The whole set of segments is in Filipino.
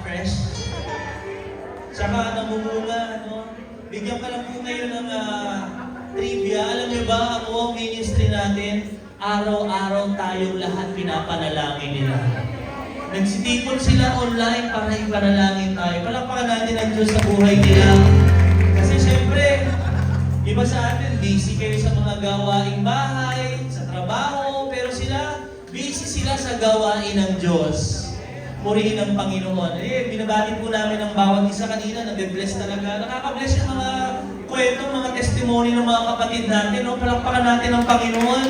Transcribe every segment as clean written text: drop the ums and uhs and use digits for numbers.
fresh. Tsaka namumula, no? Bigyan ka lang po kayo ng trivia. Alam niyo ba, ang ministry natin, araw-araw tayong lahat pinapanalangin nila. Nagsitipon sila online para ipanalangin tayo. Palakpakan natin ang Diyos sa buhay nila. Kasi syempre, iba sa atin, busy kayo sa mga gawaing bahay, sa trabaho, pero sila, busy sila sa gawain ng Diyos. Purihin ng Panginoon. Binabati po namin ang bawat isa kanina, nag-bless talaga. Nakaka-bless yung mga kwento, mga testimony ng mga kapatid natin. No? Palakpakan natin ang Panginoon.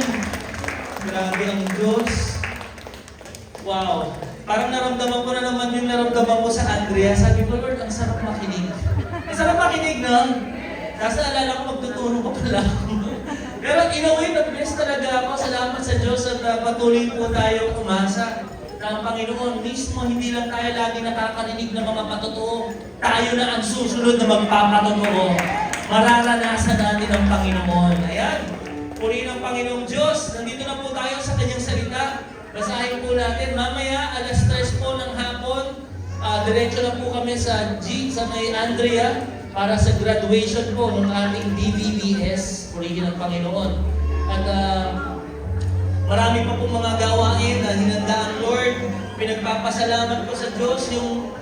Grabe ang Diyos. Wow. Parang naramdaman ko na naman yung naramdaman ko sa Andrea. Sabi ko, Lord, ang sarap makinig. Ang sarap makinig, no? Tapos naalala ko, magtuturo ko pala. Pero in a way, nag-bless talaga ako. Salamat sa Diyos at patuloy po tayo umasa. Na ang Panginoon mismo, hindi lang tayo lagi nakakarinig ng mga patotoo. Tayo na ang susunod na magpapatotoo. Mararanasan natin ang Panginoon. Ayan. Purihin ang Panginoong Diyos. Nandito na po tayo sa Kanyang salita. Basahin po natin. Mamaya, alas 3 po ng hapon, diretso na po kami sa may Andrea para sa graduation po ng ating DVBS. Purihin ang Panginoon. At marami pa pong mga gawain na hinanda ang Lord. Pinagpapasalamat ko sa Diyos yung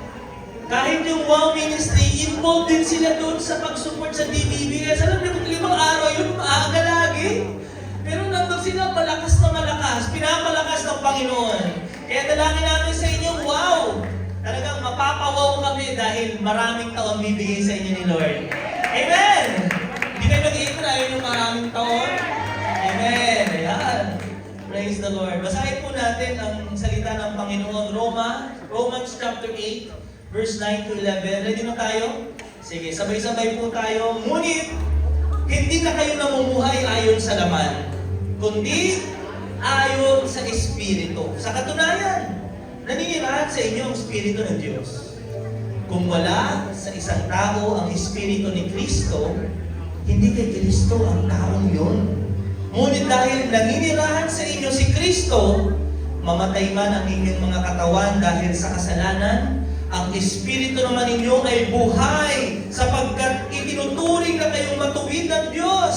kahit yung Wow Ministry, involved din sila doon sa pag-support sa DBBS. Alam niyo kung 5 araw yun, maaga lagi. Pero nandun sila malakas na malakas, pinapalakas ng Panginoon. Kaya dalangin namin sa inyo, wow! Talagang mapapawaw kami dahil maraming taon bibigay sa inyo ni Lord. Amen! Hindi kayo nag-iipon, ayaw yung maraming taon. Amen! Ayan! Praise the Lord. Basahin po natin ang salita ng Panginoon. Romans chapter 8, verse 9 to 11. Ready na tayo? Sige, sabay-sabay po tayo. Ngunit, hindi na kayo namumuhay ayon sa laman, kundi ayon sa Espiritu. Sa katunayan, naninirahan sa inyo ang Espiritu ng Diyos. Kung wala sa isang tao ang Espiritu ni Kristo, hindi kay Kristo ang taong yun. Ngunit dahil naninirahan sa inyo si Kristo, mamatay man ang inyong mga katawan dahil sa kasalanan, ang Espiritu naman ninyo ay buhay sapagkat itinuturing na kayong matuwid ng Diyos.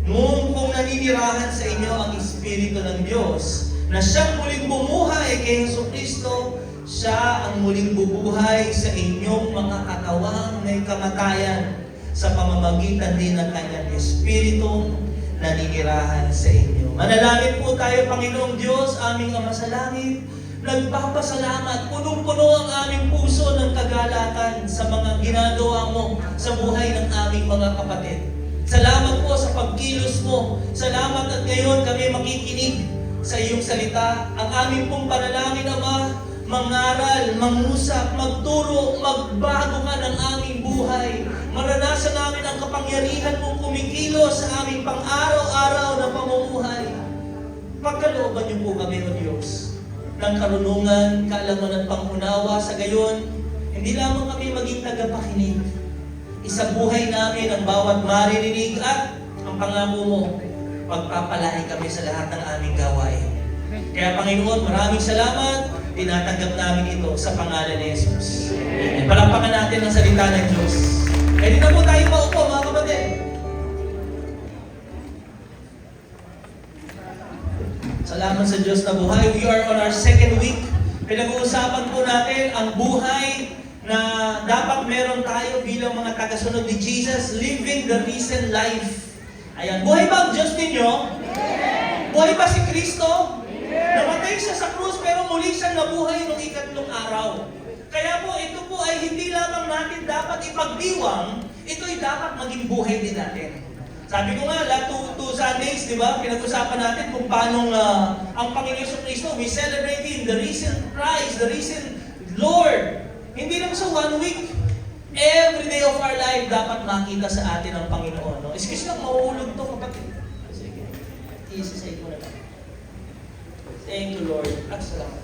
Noong kung naninirahan sa inyo ang Espiritu ng Diyos, na siyang muling bumuhay kay Jesucristo, siya ang muling bubuhay sa inyong mga katawang may kamatayan sa pamamagitan din ng kanyang Espiritu naninirahan sa inyo. Manalangin po tayo, Panginoong Diyos, aming Ama sa langit. Nagpapasalamat, punong-puno ang aming puso ng kagalakan sa mga ginagawa mo sa buhay ng aming mga kapatid. Salamat po sa pagkilos mo. Salamat at ngayon kami makikinig sa iyong salita. Ang aming pong panalangin, Ama, mangaral, mangusap, magturo, magbago ka ng aming buhay. Maranasan namin ang kapangyarihan mong kumikilos sa aming pang-araw-araw na pamumuhay. Pagkalooban niyo po kami, O Diyos, ng karunungan, kaalaman at pangunawa sa gayon, hindi lamang kami maging tagapakinig. Isabuhay namin ang bawat maririnig at ang pangako mo, pagpapalain kami sa lahat ng aming gawain. Kaya Panginoon, maraming salamat. Tinatanggap namin ito sa pangalan ni Jesus. Amen. Palakpakan natin ang salita ng Diyos. Pwede na po tayo maupo, mga kapatid. Salamat sa Diyos na buhay. We are on our second week. Pinag-uusapan po natin ang buhay na dapat meron tayo bilang mga tagasunod ni Jesus, living the risen life. Ayan. Buhay ba ang Diyos ninyo? Buhay ba si Kristo? Namatay siya sa krus pero muli siyang nabuhay noong ikatlong araw. Kaya po ito po ay hindi lamang natin dapat ipagdiwang, ito'y dapat maging buhay din natin. Sabi ko nga, last two Sundays, di ba, pinag-usapan natin kung paano ang Panginoon Kristo, we celebrate Him, the risen Christ, the risen Lord. Hindi lang sa 1 week. Every day of our life, dapat makita sa atin ang Panginoon. No? Excuse lang, mauulog to kapatid. Sige, i-sisay ko na lang. Thank you, Lord. At salamat.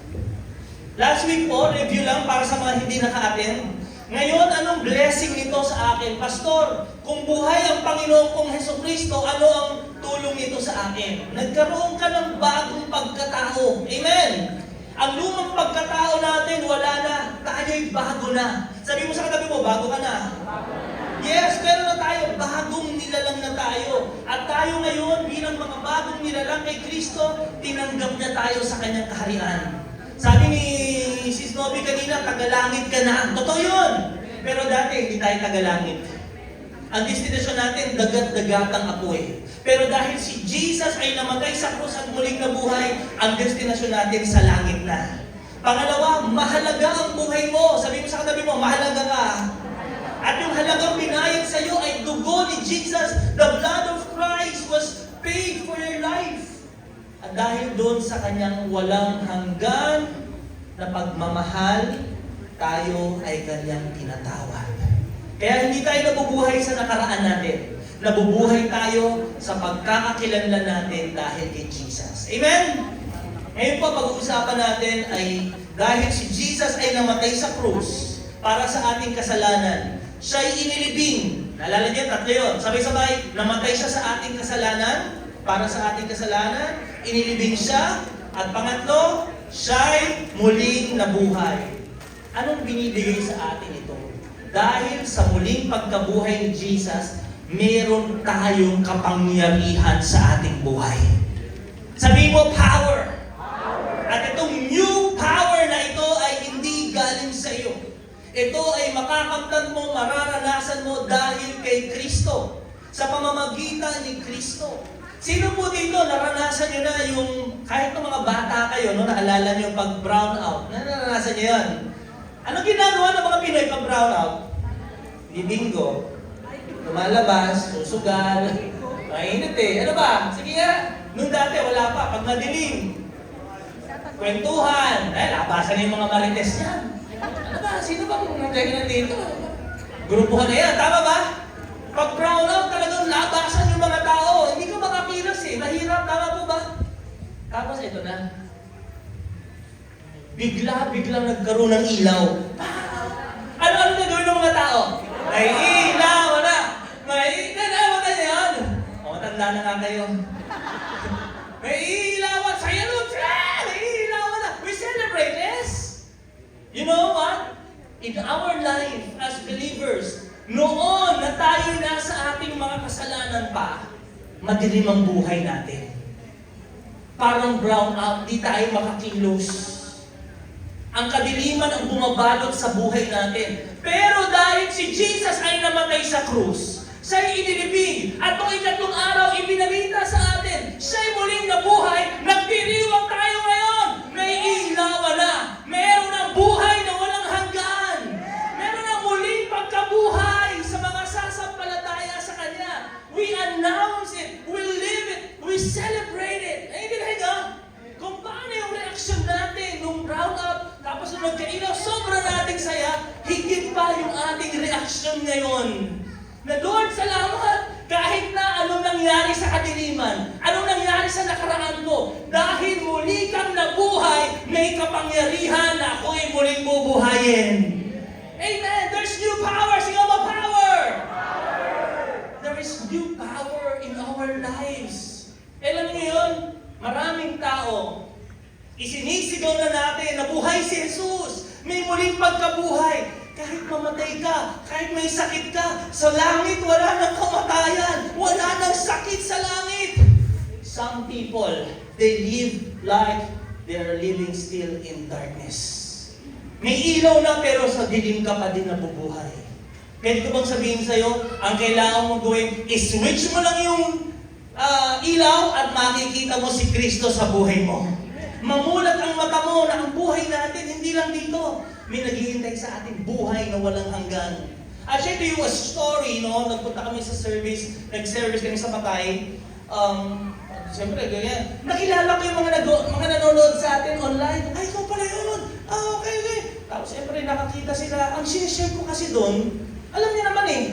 Last week po, review lang para sa mga hindi naka-attend. Ngayon, anong blessing nito sa akin? Pastor, kung buhay ang Panginoon kong Jesucristo, ano ang tulong nito sa akin? Nagkaroon ka ng bagong pagkatao. Amen! Ang lumang pagkatao natin, wala na. Tayo'y bago na. Sabi mo sa katabi mo, bago ka na. Yes, meron na tayo. Bagong nilalang na tayo. At tayo ngayon, bilang mga bagong nilalang kay Kristo, tinanggap niya tayo sa kanyang kaharian. Sabi ni Sis Novi kanina, tagalangit ka na. Totoo yun. Pero dati, hindi tayo tagalangit. Ang destinasyon natin, dagat-dagatang apoy. Pero dahil si Jesus ay namatay sa krus at muling nabuhay, ang destinasyon natin sa langit na. Pangalawa, mahalaga ang buhay mo. Sabi mo sa katabi mo, mahalaga ka. At yung halagang binayad sa iyo ay dugo ni Jesus. The blood of Christ was paid for your life. At dahil doon sa kanyang walang hanggan na pagmamahal, tayo ay kanyang tinatawad. Kaya hindi tayo nabubuhay sa nakaraan natin. Nabubuhay tayo sa pagkakakilanlan natin dahil kay Jesus. Amen? Ngayon po, pag-uusapan natin ay dahil si Jesus ay namatay sa krus para sa ating kasalanan, siya'y inilibing. Naalala niyo, tatlo yun. Sabay-sabay, namatay siya sa ating kasalanan, para sa ating kasalanan, inilibing siya, at pangatlo, siya'y muling nabuhay. Anong binibigay sa atin ito? Dahil sa muling pagkabuhay ni Jesus, meron tayong kapangyarihan sa ating buhay. Sabihin mo, power. At itong new power na ito ay hindi galing sa iyo. Ito ay makakamtan mo, mararanasan mo dahil kay Kristo. Sa pamamagitan ni Kristo. Sino po dito, naranasan nyo na yung, kahit ng mga bata kayo, no, naalala nyo pag brown out, naranasan nyo yan. Anong ginagawa ng mga Pinoy pag brown out? Bibingo. Lumalabas, susugal, mainit eh. Ano ba? Sige nga. Nung dati, wala pa. Pag madilim, kwentuhan. Labasan na yung mga marites yan. Ano ba? Sino bang nagkahinan dito? Grupuhan na yan. Tama ba? Pag brown out, talagang labasan yung mga tao. Hindi ka makakilos eh. Mahirap. Tama po ba? Tapos ito na. Biglang nagkaroon ng ilaw. Ano na gawin ng mga tao? May ilaw na! May ilaw na yan! O, matanda na nga kayo. May ilaw na! Saya nun! May ilaw na! We celebrate this! You know what? In our life as believers, noon na tayo nasa ating mga kasalanan pa, madilim ang buhay natin. Parang brown out, di tayo makakilos. Ang kadiliman ang bumabalot sa buhay natin. Pero dahil si Jesus ay namatay sa krus, siya'y inilibing, at noong ikatlong araw, ibinalita sa atin, siya'y muling nabuhay, nagdiriwang tayo ngayon, may ilaw na, meron ng buhay na walang hanggan, meron ng muling pagkabuhay sa mga sasampalataya sa Kanya. We announce it, we live it, we celebrate it. Ay, hindi na kung paano yung reaksyon natin nung brown out, tapos nung nagkailaw, sobrang nating saya, higit pa yung ating reaksyon ngayon. Na Lord, salamat! Kahit na anong nangyari sa kadiliman, anong nangyari sa nakaraan mo, dahil muli kang nabuhay, may kapangyarihan na ako'y muling bubuhayin. Amen! There's new power! Sige mo, power! There is new power in our lives. Alam niyo yun? Maraming tao, isinisigaw na natin, nabuhay si Jesus. May muling pagkabuhay. Kahit mamatay ka, kahit may sakit ka, sa langit wala nang kamatayan. Wala nang sakit sa langit. Some people, they live like they are living still in darkness. May ilaw na pero sa dilim ka pa din nabubuhay. Pwede ko bang sabihin sa'yo, ang kailangan mong gawin, i-switch mo lang yung ilaw at makikita mo si Kristo sa buhay mo. Mamulat ang mata mo na ang buhay natin, hindi lang dito. May naghihintay sa ating buhay na walang hanggan. I'll share to you a story, no? Nagpunta kami sa service, nag-service kami sa Patay. Siyempre, ganyan. Nakilala ko yung mga nanonood sa atin online. Ay, ikaw pala yun. Okay. Tapos siyempre, nakakita sila. Ang sinishare ko kasi doon, alam niyo naman eh,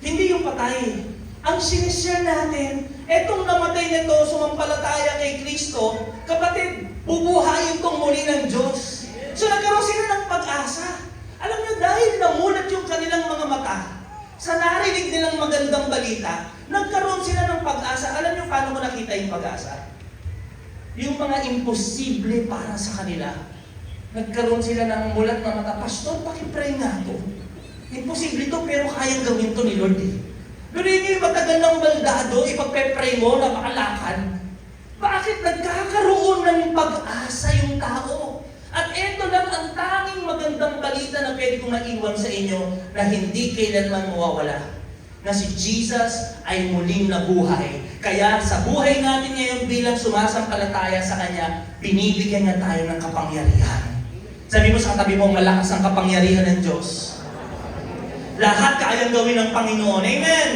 hindi yung Patay. Ang sinishare natin, etong namatay nito, sumampalataya kay Kristo, kapatid, bubuhayin tong muli ng Diyos. So nagkaroon sila ng pag-asa. Alam niyo, dahil namulat yung kanilang mga mata, sa narinig nilang magandang balita, nagkaroon sila ng pag-asa. Alam niyo paano mo nakita yung pag-asa? Yung mga imposible para sa kanila, Nagkaroon sila ng mulat na mata. Pastor, pakipray nga to. Imposible to, pero kayang gawin to ni Lord eh. Pero hindi matagal ng baldado, ipagpe-pray mo na makalakad. Bakit nagkakaroon ng pag-asa yung tao? At ito lang ang tanging magandang balita na pwede kong maiwan sa inyo na hindi kailanman mawawala. Na si Jesus ay muling nabuhay. Kaya sa buhay natin ngayon bilang sumasampalataya sa Kanya, binibigyan niya tayo ng kapangyarihan. Sabi mo sa katabi mo, malakas ang kapangyarihan ng Diyos. Lahat kayang gawin ng Panginoon. Amen!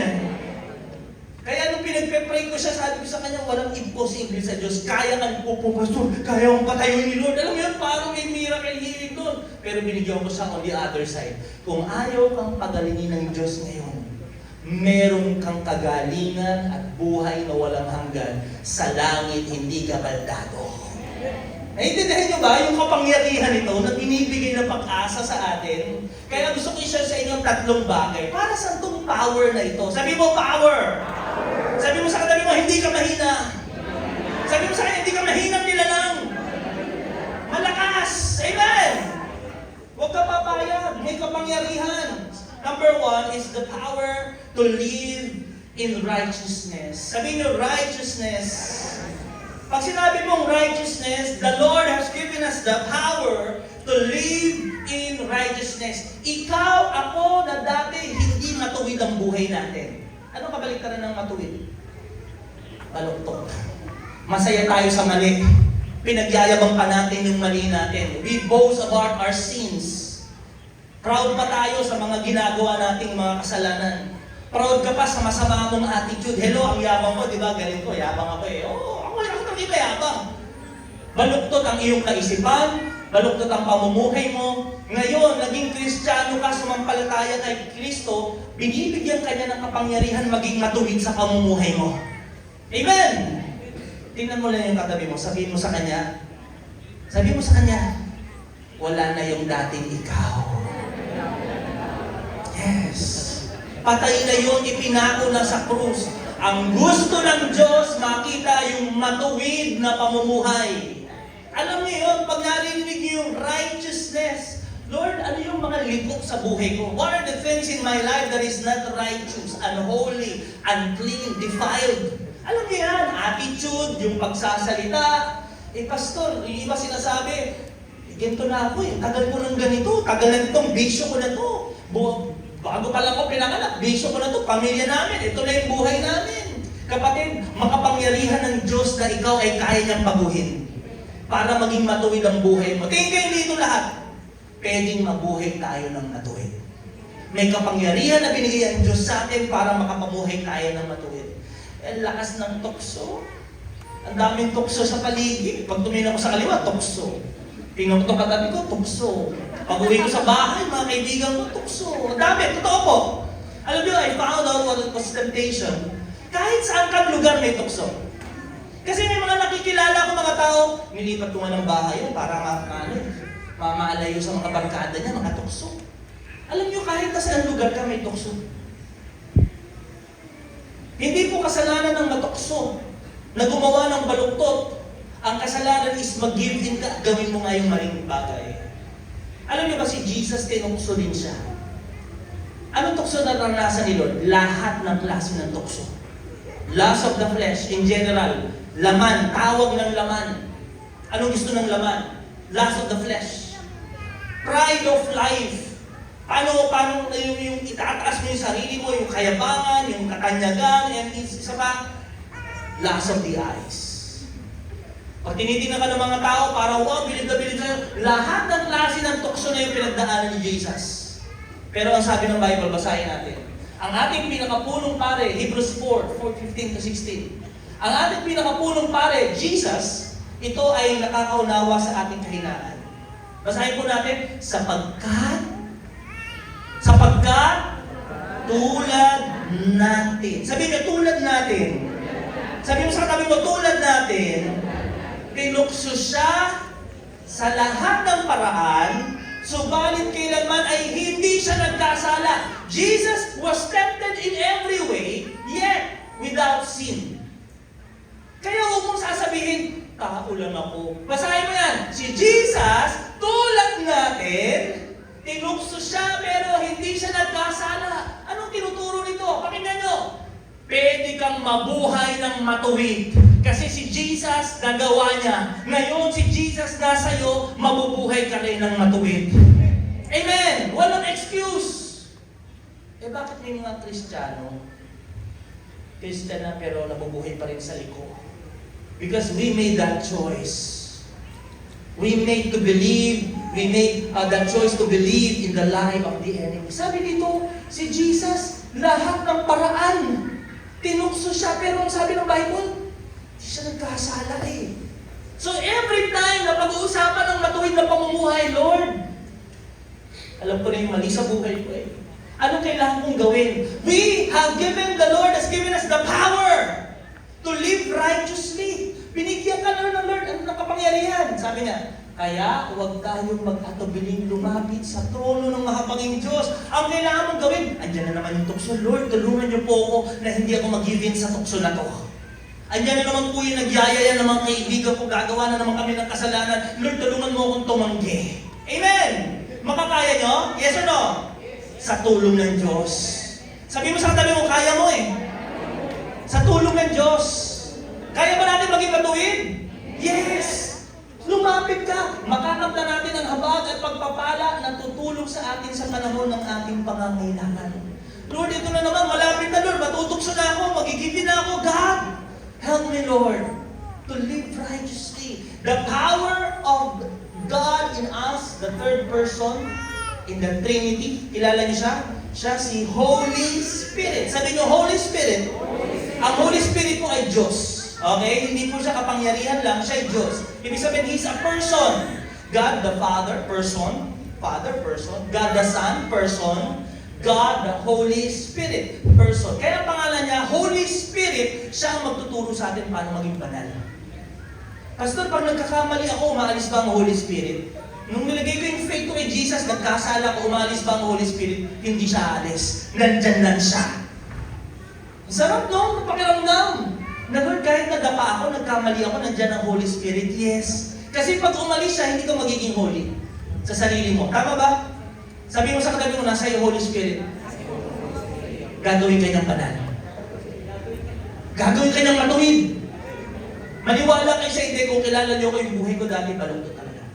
Kaya nung pinagpe-pray ko siya, sabi ko sa Kanya, walang imposible sa Diyos. Kaya ka po, Pastor, kaya kong patayuin ni Lord. Alam mo yun, parang may miracle healing doon. Pero binigyan ko siya on the other side. Kung ayaw kang pagalingin ng Diyos ngayon, meron kang kagalingan at buhay na walang hanggan sa langit, hindi ka baldado. Naiintindihan niyo ba yung kapangyarihan ito na binibigay na pag-asa sa atin? Kaya gusto ko i-share sa inyo 3 bagay. Para sa itong power na ito? Sabi mo, power! Sabi mo sa katabi mo, hindi ka mahina. Sabi mo sa kanya, hindi ka mahinang nilalang. Malakas! Amen! Huwag ka papayag. May kapangyarihan. Number 1 is the power to live in righteousness. Sabi niyo, righteousness. Pag sinabi mong righteousness, the Lord has given us the power to live in righteousness. Ikaw, ako na dati hindi matuwid ang buhay natin. Ano kabaliktaran ng matuwid? Baluktok. Masaya tayo sa mali. Pinagyayabang pa natin yung mali natin. We boast about our sins. Proud pa tayo sa mga ginagawa nating mga kasalanan. Proud ka pa sa masama mong attitude. Hello, ang yabang ko, di ba? Galing ko, yabang ako eh. Oo, ako nakita yabang. Baluktot ang iyong kaisipan, baluktot ang pamumuhay mo. Ngayon, naging Kristiyano ka, sumampalataya kay Kristo, binibigyan ka niya ng kapangyarihan maging matuwid sa pamumuhay mo. Amen! Tingnan mo lang yung katabi mo, sabihin mo sa kanya, wala na yung dating ikaw. Yes. Patay na yun, ipinako na sa krus. Ang gusto ng Diyos, makita yung matuwid na pamumuhay. Alam niyo yun, pag narinig niyo yung righteousness, Lord, ano yung mga likop sa buhay ko? What are the things in my life that is not righteous, unholy, unclean, defiled? Alam niyo yan, attitude, yung pagsasalita. Pastor, yung iba sinasabi, ganito na ako eh, tagal ko ng ganito, tagal na itong bisyo ko na to. Bago pa lang ako pinanganak, bisyo ko na to, pamilya namin, ito na yung buhay namin. Kapatid, makapangyarihan ng Diyos na ikaw ay kaya niyang baguhin para maging matuwid ang buhay mo. Tingin kayo dito lahat, pwedeng mabuhay tayo ng matuwid. May kapangyarihan na binigay ang Diyos sa atin para makapamuhay tayo ng matuwid. Lakas ng tukso. Ang daming tukso sa paligid. Pag tumingin ako sa kaliwa, tukso. Tingnan ko ito katabi ko, tukso. Pag-uwi ko sa bahay, mga kaibigan ko, tukso. Ang dami, totoo po. Alam niyo, I found out what it was temptation. Kahit saan kang lugar may tukso. Kasi may mga nakikilala ko mga tao, nilipat ko nga ng bahay para mamalayo sa mga barkada niya, mga tukso. Alam niyo, kahit saan lugar ka may tukso. Hindi po kasalanan ng matukso na gumawa ng baluktot. Ang kasalanan is mag-give in ka, gawin mo nga yung maling bagay. Alam niyo ba si Jesus, tinukso din siya. Anong tukso na naranasan ni Lord? Lahat ng klase ng tukso. Lust of the flesh, in general. Laman, tawag ng laman. Anong gusto ng laman? Lust of the flesh. Pride of life. Paano yung itataas mo yung sarili mo, yung kayabangan, yung katanyagan, and isa pa, lust of the eyes. Pag tinitingnan ka ng mga tao, para wow, bilib na bilib sa'yo, lahat ng klase ng tukso na yung pinagdaanan ni Jesus. Pero ang sabi ng Bible, basahin natin. Ang ating pinakapunong pare, Hebrews 4:15-16. Ang ating pinakapunong pare, Jesus, ito ay nakakaunawa sa ating kahinaan. Basahin po natin, sapagkat tulad natin. Sabi mo, tulad natin. Sabi mo sa katabi mo, tulad natin. Tinukso siya sa lahat ng paraan, subalit kailanman ay hindi siya nagkasala. Jesus was tempted in every way, yet without sin. Kaya huwag mong sasabihin, tao lang ako. Basahin mo yan. Si Jesus tulad natin, tinukso siya pero hindi siya nagkasala. Anong tinuturo nito? Pakinggan nyo. Pwede kang mabuhay ng matuwid. Kasi si Jesus nagawa niya. Ngayon si Jesus nasa iyo, mabubuhay ka rin ng matuwid. Amen! Walang excuse. Bakit may mga Kristiyano, Christian na pero nabubuhay pa rin sa liko? Because we made that choice. We made that choice to believe in the lie of the enemy. Sabi dito, si Jesus, lahat ng paraan, tinukso siya, pero ang sabi ng Bible, hindi siya nagkasala eh. So every time na pag-uusapan ng matuwid na pamumuhay, Lord, alam ko na yung mali sa buhay ko eh. Anong kailangan kong gawin? The Lord has given us the power to live righteously. Binigyan ka na ng Lord ng kapangyarihan. Sabi niya, kaya huwag tayong mag-atubiling lumapit sa trono ng mahapanging Diyos. Ang kailangan mong gawin, andyan na naman yung tukso. Lord, tulungan niyo po ako na hindi ako mag-give in sa tukso na to. Andyan na naman po yung nagyayaya ng mga kaibigan ko, gagawa na naman kami ng kasalanan. Lord, tulungan mo akong tumanggi. Amen! Makakaya nyo? Yes or no? Sa tulong ng Diyos. Sabi mo sa katabi mo, kaya mo eh. Sa tulong ng Diyos. Kaya ba natin maging matuwid? Yes! Lumapit ka. Makakamta natin ang habag at pagpapala na tutulong sa atin sa panahon ng ating pangangailangan. Lord, ito na naman, malapit na Lord, matutukso na ako, magigipin na ako. God, help me Lord, to live righteously. The power of God in us, the third person, in the Trinity, kilala niyo siya? Siya si Holy Spirit. Sabi niyo, Holy Spirit. Ang Holy Spirit po ay Diyos. Okay? Hindi po siya kapangyarihan lang, siya ay Diyos. Ibig sabihin, He's a person. God the Father, person. God the Son, person. God the Holy Spirit, person. Kaya ang pangalan niya, Holy Spirit, siya ang magtuturo sa atin paano maging banal. Pastor, pag nagkakamali ako, umaalis ba ang Holy Spirit? Nung nilagay ko yung faith ko kay Jesus, nagkasala ko, umalis ba ang Holy Spirit? Hindi siya alis. Nandyan lang siya. Sarap no? Pakiramdam. Na Lord, kahit nadapa ako, nagkamali ako, nandyan ang Holy Spirit. Yes. Kasi pag umalis siya, hindi ka magiging holy sa sarili mo. Tama ba? Sabi mo sa katabi mo, nasa iyo Holy Spirit. Gagawin ka niyang banal. Gagawin ka niyang matuwid. Maniwala kayo sa hindi kung kilala niyo ko yung buhay ko dati, balungtot talaga.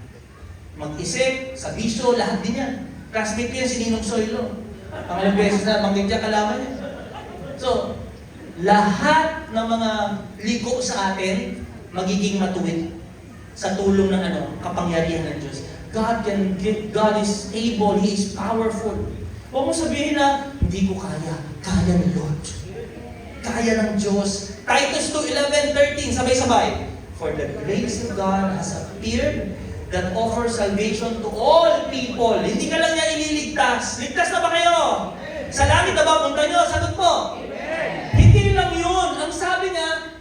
Mag-isip, sa bisyo, lahat din yan. Classmate ko yan, si Ninong Soylo. Pangalang beses na, banggit niya, kalaman niya. So, lahat ng mga liko sa atin, magiging matuwid sa tulong ng kapangyarihan ng Diyos. God is able, He is powerful. Huwag mo sabihin na, hindi ko kaya. Kaya ng Lord. Kaya ng Diyos. Titus 2:11-13, sabay-sabay. For the grace of God has appeared that offers salvation to all people. Hindi ka lang niya ililigtas. Ligtas na ba kayo? Sa langit na ba punta nyo? Sagot po. Hindi lang yun. Ang sabi niya,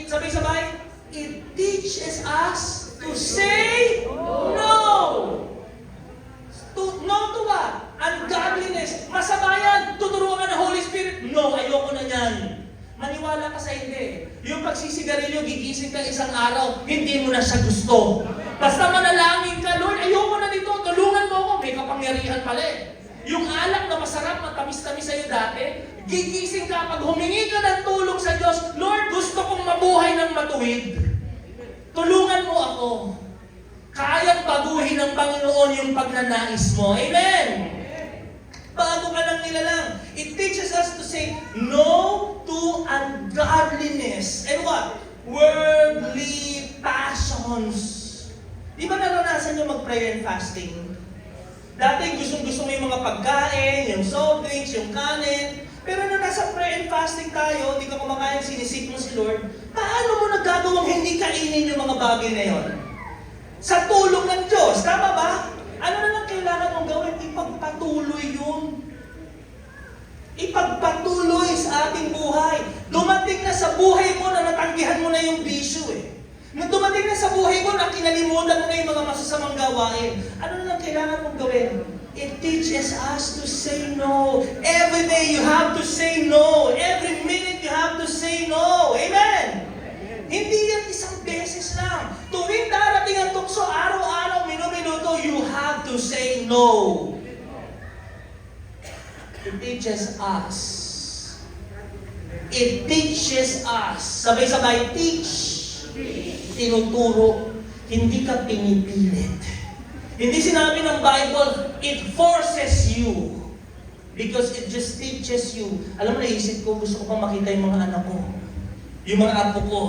sabay-sabay, it teaches us to say no. No to what? Ungodliness. Masama yan. Tuturuan ka ng Holy Spirit. No, ayoko na yan. Maniwala ka sa hindi. Yung pagsisigarilyo, gigising ka isang araw, hindi mo na siya gusto. Basta manalangin ka, Lord, ayoko na dito, tulungan mo ako. May kapangyarihan pala eh. Yung alak na masarap, matamis-tamis sa'yo dati, gigising ka, pag humingi ka ng tulong sa Diyos, Lord, gusto kong mabuhay ng matuwid. Tulungan mo ako. Kayang baguhin ng Panginoon yung pagnanais mo. Amen! Bago ka nang nilalang. It teaches us to say no to ungodliness. And what? Worldly passions. Di ba naranasan nyo mag-prayer and fasting? Dati gustong-gusto mo yung mga pagkain, yung soft drinks, yung kanin. Pero na nasa prayer and fasting tayo, di ka kumakain, sinisik mo si Lord, paano mo nagagawang hindi kainin yung mga bagay na yon? Sa tulong ng Diyos, tama ba? Ano na lang kailangan mong gawin? Ipagpatuloy yun. Ipagpatuloy sa ating buhay. Dumating na sa buhay mo na natanggihan mo na yung bisyo eh. Nung dumating na sa buhay mo na kinalimutan mo na yung mga masasamang gawain. Ano na lang kailangan mong gawin? It teaches us to say no. Every day you have to say no. Every minute you have to say no. Amen? Hindi yan isang beses lang. Tuwing darating ang tukso, araw-araw, minumili minuto, you have to say no. It teaches us. It teaches us. Sabay-sabay, teach. Tinuturo. Hindi ka pinipilit. Hindi sinabi ng Bible, it forces you. Because it just teaches you. Alam mo, naisip ko, gusto ko pang makita yung mga anak ko. Yung mga apo ko.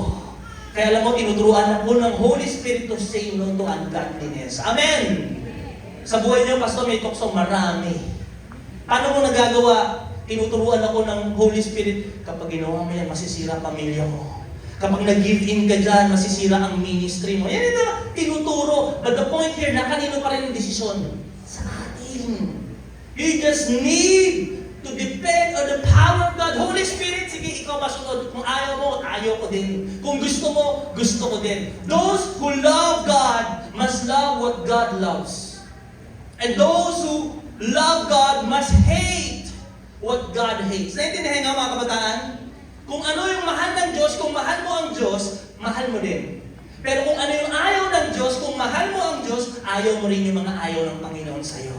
Kaya alam mo, tinuturuan ako ng Holy Spirit to say no to ungodliness. Amen! Sa buhay niyo, Pastor, may tukso marami. Paano mo nagagawa? Tinuturuan ako ng Holy Spirit. Kapag ginawa mo yan, masisira ang pamilya mo. Kapag nag-give in ka dyan, masisira ang ministry mo. Yan na, tinuturo. But the point here, na kanino pa rin yung desisyon? Sa atin. You just need to depend on the power of God. Holy Spirit, sige, ikaw masunod. Kung ayaw mo, ayaw ko din. Kung gusto mo, gusto ko din. Those who love God must love what God loves. And those who love God must hate what God hates. Naintindihan nga mga kabataan? Kung ano yung mahal ng Diyos, kung mahal mo ang Diyos, mahal mo din. Pero kung ano yung ayaw ng Diyos, kung mahal mo ang Diyos, ayaw mo rin yung mga ayaw ng Panginoon sa'yo.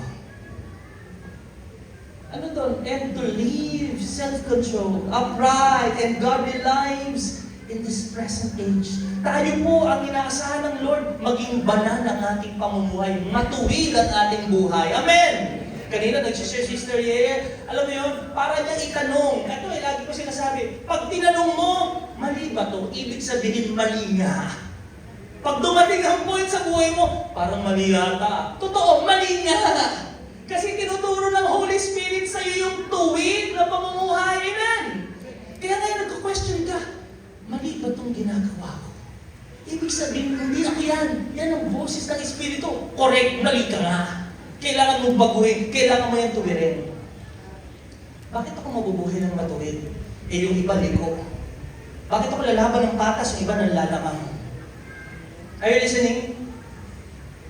Ano doon? And to live self-control, upright, and godly lives in this present age. Tayo po ang inaasahan ng Lord, maging banal ang ating pamumuhay, matuwid ang ating buhay. Amen! Kanina nagsishare Sister Yeye, alam mo yun, para niyang itanong. Ito lagi ko sinasabi, pag tinanong mo, mali ba to? Ibig sabihin, mali nga. Pag dumating ang point sa buhay mo, parang mali yata. Totoo, mali nga. Kasi tinuturo ng Holy Spirit sa iyo yung tuwid na pamumuhay. Amen! Kaya ngayon nagka-question ka, mali ba itong ginagawa ko? Ibig sabihin, hindi ako yan. Yan ang boses ng Espiritu. Correct, mali ka nga. Kailangan mong baguhin. Kailangan mo yan tuwirin. Bakit ako mabubuhay ng matuwid? Eh yung iba liko. Bakit ako lalaban ng patas, yung iba nalalamang? Are you listening?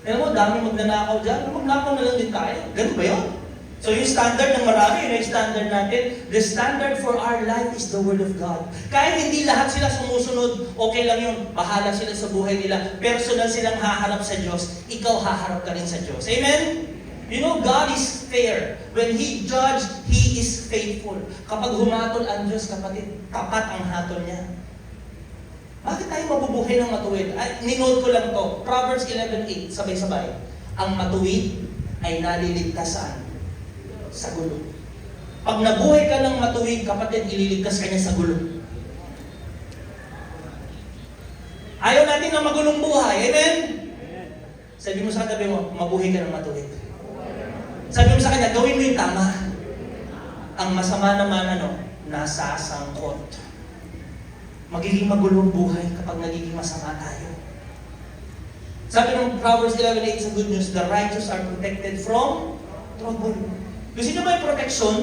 Alam mo, dami magnanakaw dyan. Magnakaw na lang din tayo. Ganun ba yun? So yung standard ng marami, yun yung standard natin. The standard for our life is the Word of God. Kahit hindi lahat sila sumusunod, okay lang yun. Bahala sila sa buhay nila. Personal silang haharap sa Diyos. Ikaw haharap ka rin sa Diyos. Amen? You know, God is fair. When He judges, He is faithful. Kapag humatol ang Diyos, kapatid, tapat ang hatol niya. Bakit tayo mabubuhay ng matuwid? Ninote ko lang to. Proverbs 11:8, sabay-sabay. Ang matuwid ay naliligtasan sa gulo. Pag nabuhay ka ng matuwid, kapatid, ililigtas ka niya sa gulo. Ayaw natin na magulong buhay. Amen? Sabi mo sa katabi mo, mabuhay ka ng matuwid. Sabi mo sa kanya, gawin mo yung tama. Ang masama naman, nasasangkot. Magiging magulong buhay kapag nagiging masama tayo. Sabi ng Proverbs 11:8 sa good news, the righteous are protected from trouble. Gusto nyo ba yung protection?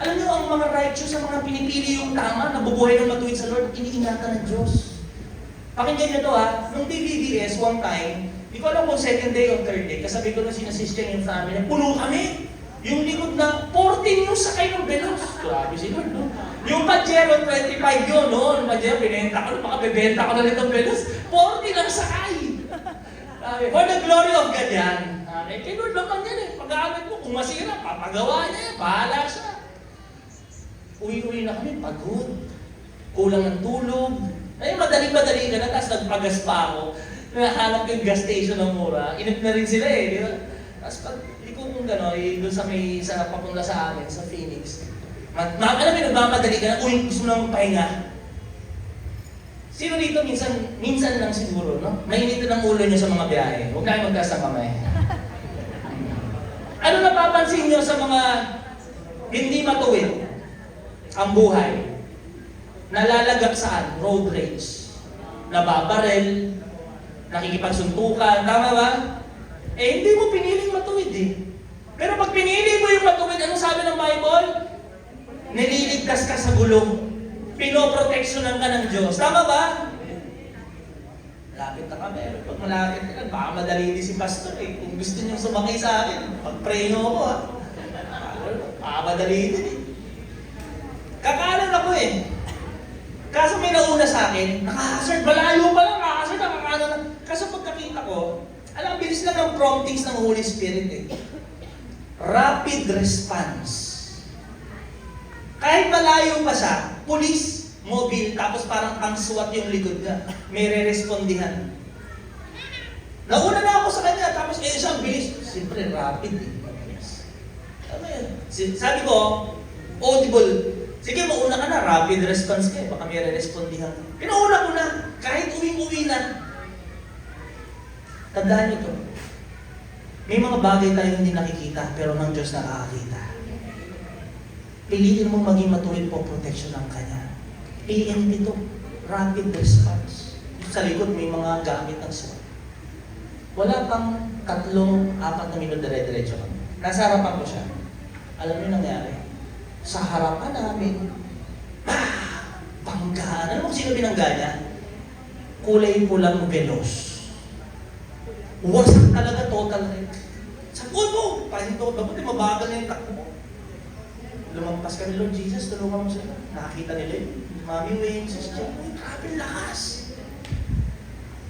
Alam nyo, ang mga righteous, ang mga pinipili yung tama, nabubuhay ng matuwid sa Lord, iniingatan ng Diyos. Pakinggan nyo to nung DVDS one time, di ko alam kung second day or third day, kasabi ko na sinasistyan yung family, puno kami. Yung likod na 14 yung sakay ng Veloz. Grabe si Lord, no? Yung Pajero, 25 yun, no? Yung Pajero, binenta ko, makabibenta ko na nitong Veloz. 40 lang sakay. For the glory of God yan. Kay Lord naman yan eh. Pag-aamit mo, kung masira, papagawa niya, bahala siya. Uwi-uwi na kami, pagod. Kulang ng tulog. Ay, madali-madali ka na, tapos nagpagas pa ako. Nahanap yung gas station ng mura. Inip na rin sila eh, di ba? Tapos pag kung gano'n, doon sa papunta sa amin, sa Phoenix. Alam mo, nagmamadali ka na, gusto mo na magpahinga. Sino dito, minsan lang siguro, no? Mainit ng ulo niyo sa mga biyahe. Huwag kayo magtaas ng kamay. Ano napapansin niyo sa mga hindi matuwid ang buhay? Nalalagak saan? Road rage. Nababarel. Nakikipagsuntukan. Tama ba? Eh, hindi mo piniling matuwid eh. Pero pag pinili mo yung matuwid, anong sabi ng Bible? Nililigtas ka sa gulong. Pinoproteksyonan ka ng Diyos. Tama ba? Lapit na kami. Pag malapit ka, baka madali din si Pastor eh. Kung gusto niyong sumakay sa akin, pag-pray niyo ako baka madali din eh. Kakanan ako eh. Kaso may nauna sa akin, nakahazard, malayo pa lang, nakahazard, nakakanan. Kaso pagkakita ko, Alam, bilis lang ang promptings ng Holy Spirit eh. Rapid response. Kahit malayo pa siya, police, mobile, tapos parang pang-SWAT yung likod niya. May re-respondihan. Nauna na ako sa kanya, tapos siya ang bilis. Siyempre, rapid eh. Ano yan? Sabi ko, audible. Sige, mauna ka na, rapid response ka eh. Baka may re-respondihan. Pinauna ko na, kahit uwing-uwi na. Tandaan niyo to. May mga bagay tayo hindi nakikita, pero ng Diyos nakakakita. Pilitin mo maging matuwid po protection ng Kanya. PNP to, rapid response. Sa likod may mga gamit ng SWAT. Wala pang 3-4 na minuto dire-diretso kami. Nasa harapan ko siya. Alam niyo nangyari? Sa harapan namin, banggaan. Alam mo kung sino binangga niya? Kulay pulang velos. Wasak talaga, total rin. Sabi ko, pahinto ko, bakit mabagal na yung takbo mo? Lumampas kami, Lord Jesus, tulungan mo sila. Nakakita nila yun. Mami Wayne, Sis Jen, grabe lakas.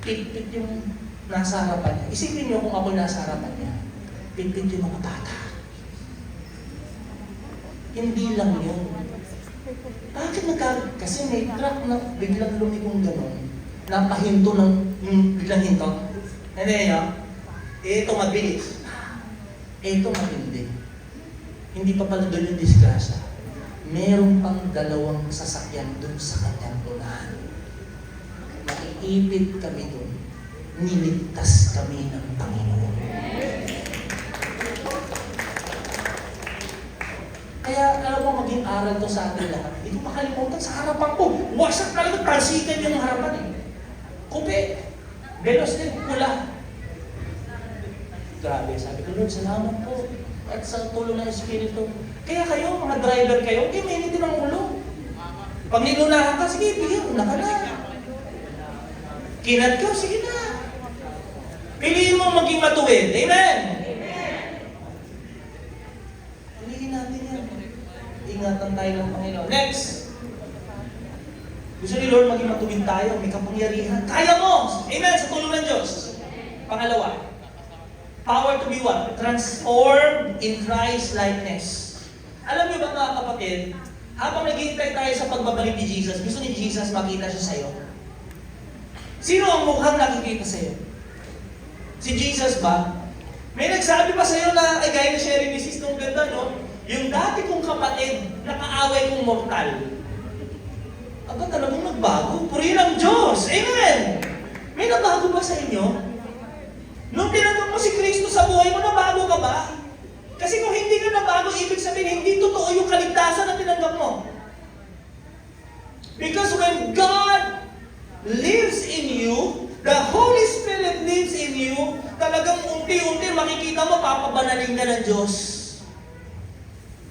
Pit-pit yung nasa harapan niya. Isipin niyo kung ako nasa harapan niya. Pit-pit yung mga bata. Hindi lang yun. Bakit kasi may truck na biglang lumikong gano'n. Napahinto ng biglang hinto. Hindi nyo? Ito mabilis. Ito matindi. Hindi pa pala doon yung disgrasya. Meron pang 2 sasakyan doon sa kanyang unahan. Nakiipit kami doon. Niligtas kami ng Panginoon. Kaya alam mo, maging aral to sa atin lahat. Hindi ko makalimutan sa harapan ko. Wasak talaga, talsikan yung harapan eh. Kupi. Belos din, pula. Grabe, sabi ko, Lord, salamat po. At sa tulong ng Espiritu. Kaya kayo, mga driver kayo, mainitin ang ulo. Pag nilunahan ka, sige, bigyan, una ka na. Kinat ka, sige na. Piliin mo maging matuwid. Amen? Piliin natin yan. Ingatan tayo ng Panginoon. Next. Gusto ni Lord maging matuwid tayo, may kapangyarihan. Kaya mo! Amen! Sa tulong ng Diyos. Pangalawa, power to be what? Transformed in Christ likeness. Alam niyo ba mga kapatid, habang naghihintay tayo sa pagbabalik ni Jesus, gusto ni Jesus makita siya sa'yo. Sino ang mukhang nakikita sa'yo? Si Jesus ba? May nagsabi pa sa'yo na, ay gaya na sharing ni Sis nung ganda, no? Yung dati kong kapatid, nakaaway kong mortal. Aba talagang nagbago. Purihin ang Diyos. Amen! May nabago ba sa inyo? Nung tinanggap mo si Kristo sa buhay mo, nabago ka ba? Kasi kung hindi ka nabago, ibig sabihin, hindi totoo yung kaligtasan na tinanggap mo. Because when God lives in you, the Holy Spirit lives in you, talagang unti-unti makikita mo, papabanalin ka ng Diyos.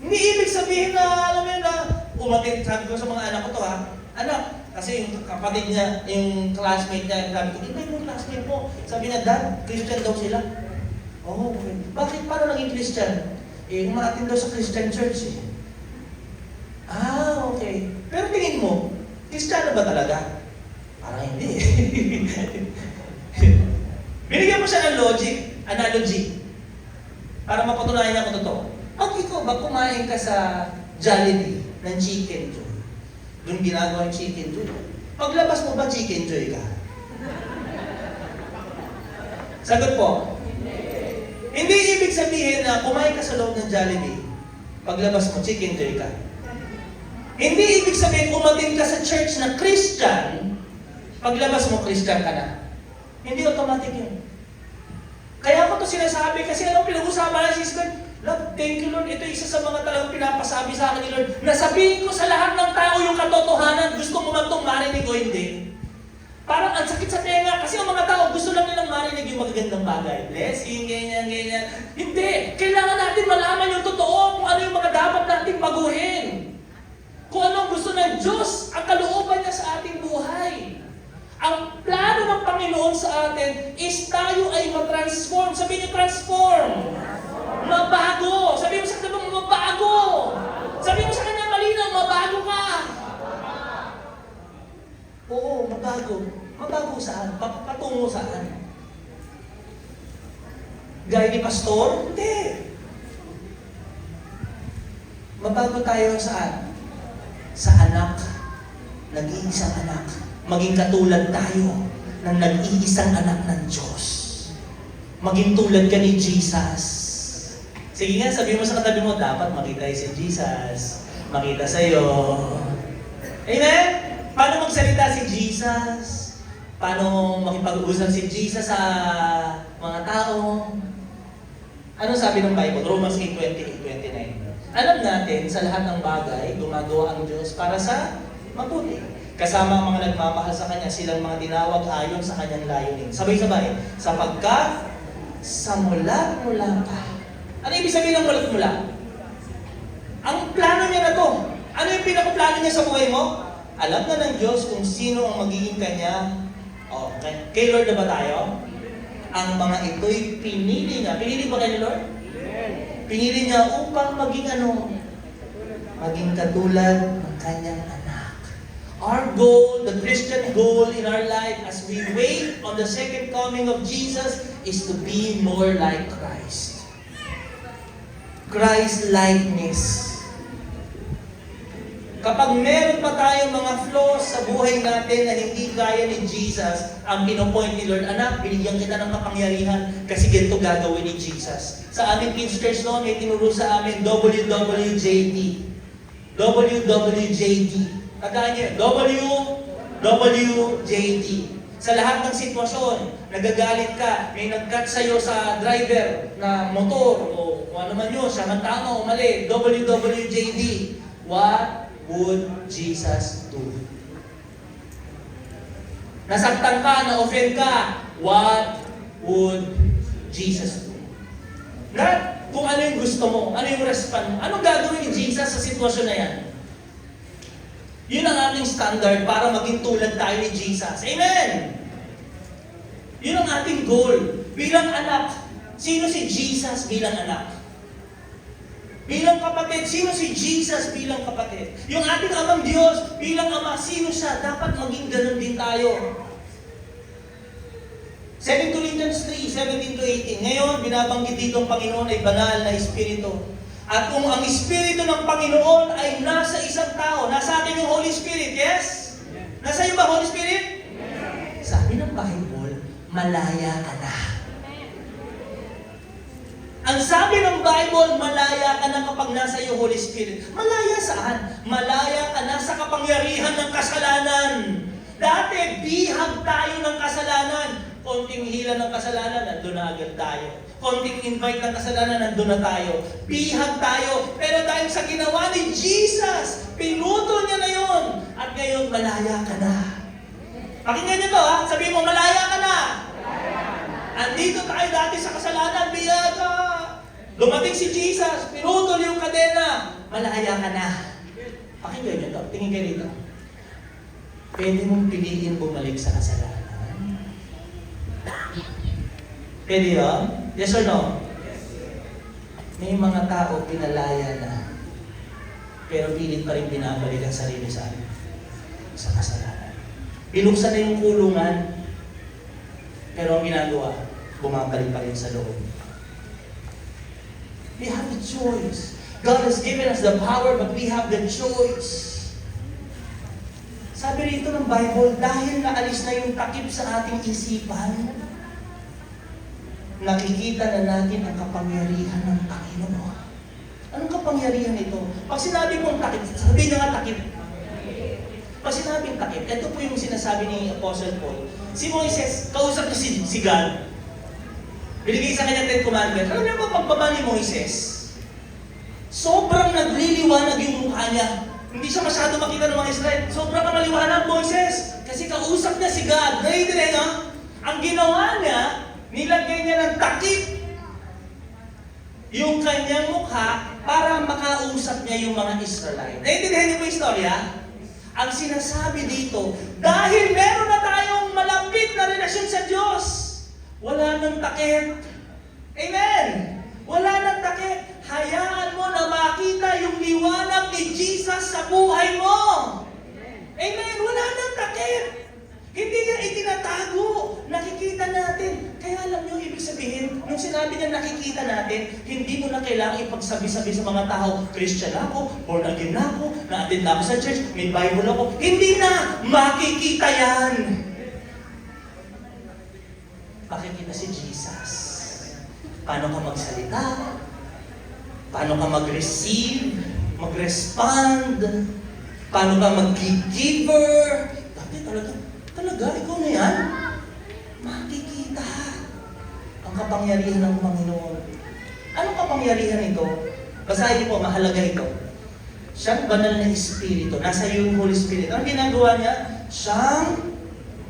Hindi ibig sabihin na, alam mo yun na, umatin, sabi ko sa mga anak ko to ha, anak, kasi yung kapatid niya, yung classmate niya, sabi ko, di ba yung classmate mo? Sabi niya, Dad, Christian daw sila. Oh, okay. Bakit? Paano naging Christian? Umaatin daw sa Christian church eh. Ah, okay. Pero tingin mo, Christian ba talaga? Parang hindi. Binigyan mo siya ng analogy, para mapatunayan niya kung totoo. Pag ikaw ba kumain ka sa Jollibee ng Chicken Joy, doon ginagawa yung Chicken Joy, paglabas mo ba Chicken Joy ka? Sagot po. Hindi ibig sabihin na kumain ka sa loob ng Jollibee, paglabas mo Chicken Joy ka. Hindi ibig sabihin umatin ka sa church na Christian, paglabas mo Christian ka na. Hindi automatic yun. Kaya ako to sinasabi kasi anong pinag-usapan ng sister? Lord, thank you Lord. Ito isa sa mga talagang pinapasabi sa akin ni Lord. Nasabihin ko sa lahat ng tao yung katotohanan. Gusto mo man itong marinig o hindi? Parang ang sakit sa tenga kasi ang mga tao gusto lang nilang marinig yung magagandang bagay. Blessing, ganyan, ganyan. Hindi. Kailangan natin malaman yung totoo kung ano yung mga dapat nating baguhin. Kung anong gusto ng Diyos, ang kalooban niya sa ating buhay. Ang plano ng Panginoon sa atin is tayo ay matransform. Sabihin niyo, transform. Mabago. Sabihin mo sa kanya, mabago. Sabihin mo sa kanya, malinaw, mabago ka. Oo, mabago. Mabago saan? Patungo saan? Gaya ni pastor? Hindi. Mabago tayo saan? Sa anak. Nag-iisang anak. Maging katulad tayo ng nag-iisang anak ng Diyos. Maging tulad ka ni Jesus. Sige nga, sabi mo sa katabi mo, dapat makita si Jesus. Makita sa'yo. Amen? Paano magsalita si Jesus? Paano makipag-usap si Jesus sa mga tao? Ano sabi ng Bible? Romans 8:28-29. Alam natin, sa lahat ng bagay, gumagawa ang Diyos para sa mabuti. Kasama ang mga nagmamahal sa Kanya, silang mga tinawag ayon sa Kanyang layunin. Sabay-sabay, sapagkat sa mula-mula pa. Ano ibig sabihin ng mula-mula? Ang plano niya na to. Ano yung pinakaplano niya sa buhay mo? Alam na ng Diyos kung sino ang magiging Kanya. Okay. Kay Lord na ba tayo? Ang mga ito'y pinili niya. Pinili ba kayo ni Lord? Pinili niya upang maging ano? Maging katulad ng Kanyang anak. Our goal, the Christian goal in our life as we wait on the second coming of Jesus is to be more like Christ. Christ-likeness. Kapag meron pa tayong mga flaws sa buhay natin na hindi kaya ni Jesus, ang pinopoint ni Lord, anak, binigyan kita ng kapangyarihan kasi ganito gagawin ni Jesus. Sa aming Kids Church noon, may tinuro sa amin WWJD. WWJD. Tandaan niyo, WWJD. Sa lahat ng sitwasyon, nagagalit ka, may nag-cut sa'yo sa driver na motor o kung ano man yun, siya man tama o mali, WWJD. What would Jesus do? Nasaktan ka, na-offend ka, what would Jesus do? Not kung ano yung gusto mo, ano yung respond mo. Anong gagawin ni Jesus sa sitwasyon na yan? Yun ang ating standard para maging tulad tayo ni Jesus. Amen! Yun ang ating goal. Bilang anak, sino si Jesus bilang anak? Bilang kapatid, sino si Jesus bilang kapatid? Yung ating amang Diyos, bilang ama, sino siya? Dapat maging ganun din tayo. 2 Corinthians 3:17-18. Ngayon, binabanggit dito ang Panginoon ay banal na Espiritu. At kung ang Espiritu ng Panginoon ay nasa isang tao, nasa atin yung Holy Spirit, yes? Nasa iyo ba Holy Spirit? Sabi ng Bible, malaya ka na. Ang sabi ng Bible, malaya ka na kapag nasa iyo Holy Spirit. Malaya saan? Malaya ka na sa kapangyarihan ng kasalanan. Dati, bihag tayo ng kasalanan. Konting hila ng kasalanan, nandun na agad tayo. Konting invite ng kasalanan, nandun na tayo. Bihag tayo. Pero dahil sa ginawa ni Jesus, pinutol niya na yun. At ngayon, malaya ka na. Pakinggan niyo to, ha? Sabihin mo, malaya ka na. Andito tayo dati sa kasalanan, bihag ka. Dumating si Jesus, pinutol yung kadena. Malaya ka na. Pakinggan niyo to. Tingin kayo dito. Pwede mong piliin bumalik sa kasalanan. Pwede yun? Yes or no? May mga tao pinalaya na, pero pilit pa rin binabalik ang sarili sa kasalanan. Binuksan na yung kulungan, pero ang ginagawa, bumabalik pa rin sa loob. We have a choice. God has given us the power, but we have the choice. Sabi rito ng Bible, dahil naalis na yung takip sa ating isipan, nakikita na natin ang kapangyarihan ng Panginoon. Anong kapangyarihan ito? Pag sinabi mong takip, sabi niya nga takip. Pag sinabing takip, ito po yung sinasabi ni Apostle Paul. Si Moises, kausap niya si God. Binigay sa kanya 10 commandments. Alam niyo ba pagbaba ni Moises? Sobrang nagliliwanag yung mukha niya. Hindi siya masyado makita ng mga Israel. Sobrang maliwanag, Moises. Kasi kausap niya si God. Naiintindihan niyo? Ang ginawa niya, nilagay niya ng takip yung kanyang mukha para makausap niya yung mga Israelite. Naiintindihan niyo po yung istorya? Ang sinasabi dito, dahil meron na tayong malapit na relasyon sa Diyos, wala nang takip. Amen! Wala nang takip. Hayaan mo na makita yung liwanag ni Jesus sa buhay mo. Amen! Wala nang takip. Hindi niya itinatago. Nakikita natin. Kaya alam niyo, ibig sabihin, nung sinabi niya nakikita natin, hindi mo na kailangan ipagsabi-sabi sa mga tao, Christian ako, born again na ako, na-attend na ako sa church, may Bible ako. Hindi na! Makikita yan! Makikita si Jesus. Paano ka magsalita? Paano ka mag-receive? Mag-respond? Paano ka mag-giver? Dati talaga, ikaw na yan? Makikita ang kapangyarihan ng Panginoon. Anong kapangyarihan ito? Basahin niyo po, mahalaga ito. Siyang banal na Espiritu. Nasa iyo yung Holy Spirit. Ang ginagawa niya? Siyang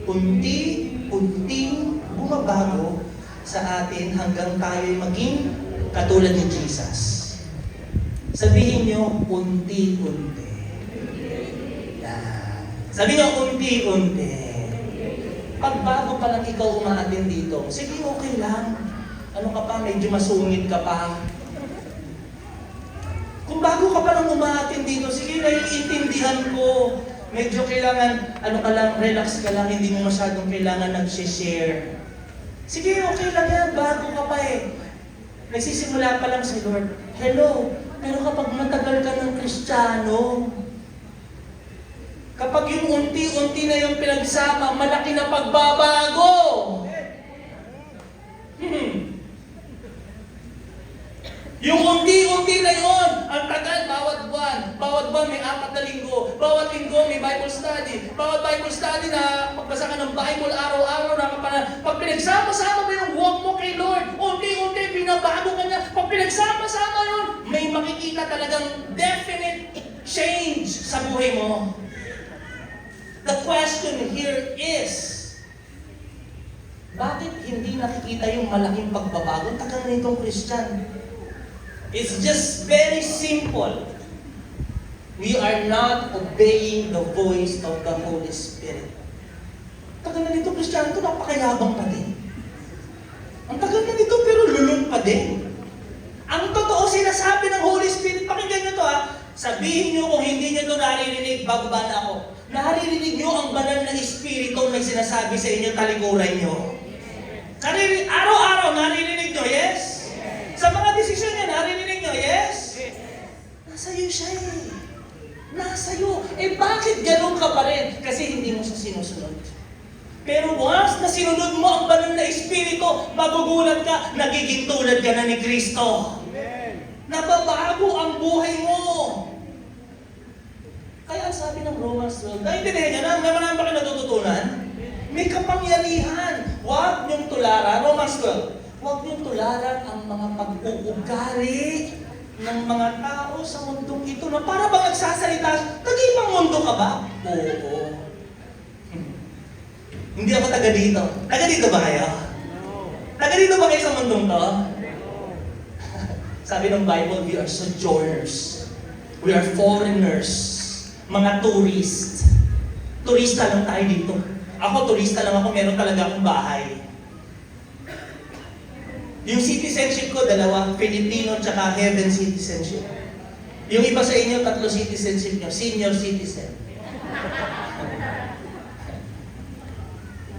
unti-unting bumabago sa atin hanggang tayo'y maging katulad ni Jesus. Sabihin niyo, unti-unti. Yan. Sabihin niyo, unti-unti. Pag bago pa lang ikaw umaatin dito, sige, okay lang. Ano ka pa, medyo masungit ka pa. Kung bago ka pa lang umaatin dito, sige, naiintindihan ko. Medyo kailangan, ano ka lang, relax ka lang, hindi mo masyadong kailangan nag-share. Sige, okay lang yan, bago ka pa eh. Nagsisimula pa lang si Lord, hello, pero kapag matagal ka ng Kristiyano, kapag yung unti-unti na yung pinagsama, malaki na pagbabago. Yung unti-unti na yun, ang tagal, bawat buwan may 4 na linggo, bawat linggo may Bible study, bawat Bible study na pagbasa ka ng Bible araw-araw, pag pinagsama-sama mo yung walk mo kay Lord, unti-unti binabago ka niya, pag pinagsama-sama yun, may makikita talagang definite change sa buhay mo. The question here is, bakit hindi nakikita yung malaking pagbabago? Tagal na itong Christian. It's just very simple. We are not obeying the voice of the Holy Spirit. Tagal na nito Christian, ito napakayabang pa din. Ang tagal na nito pero lulong pa din. Ang totoo sinasabi ng Holy Spirit, pakinggan nyo to ha, sabihin nyo kung hindi nyo ito naririnig, bago ba na ako. Naririnig nyo ang banal na Espiritu na sinasabi sa inyo, talikuran nyo. Araw-araw naririnig nyo, yes? Sa mga desisyon nyo, naririnig nyo, yes? Nasa iyo siya eh. Nasa iyo. Eh bakit ganun ka pa rin? Kasi hindi mo siya sinusunod. Pero once na sinunod mo ang banal na Espiritu, magugulat ka, nagiging tulad ka na ni Kristo. Nababago ang buhay mo. Kaya sabi ng Romans 12, naintindihan niya na, may marami ba kayo natututunan? May kapangyarihan. Huwag niyong tularan, Romans 12, huwag niyong tularan ang mga pag-uugali ng mga tao sa mundong ito na para bang nagsasalita, tag-ibang mundo ka ba? Oo. Hindi ako taga dito. Taga dito ba kayo? Taga dito ba kayo sa mundong to? Sabi ng Bible, we are sojourners. We are foreigners. Mga tourist. Turista lang tayo dito. Ako, turista lang ako. Meron talaga akong bahay. Yung citizenship ko, 2. Filipino tsaka heaven citizenship. Yung iba sa inyo, 3 citizenship nyo. Senior citizen.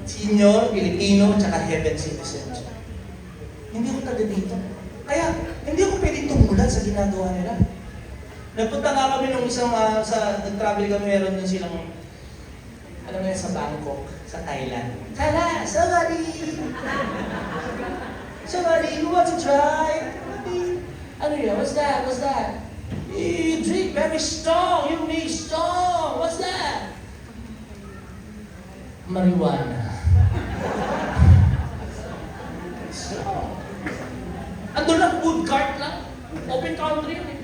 Senior, Filipino, tsaka heaven citizenship. Hindi ako taga dito. Kaya, hindi ako pwedeng tumulat sa ginagawa nila. Nagpunta nga kami nung isang, nag-travel kami, meron din silang, alam mo yan, sa Bangkok, sa Thailand. Tala, somebody! Somebody, who wants to try? Ano yun? What's that? What's that? You drink very strong. You make strong. What's that? Marijuana. Ando lang, food cart lang. Open country yun eh.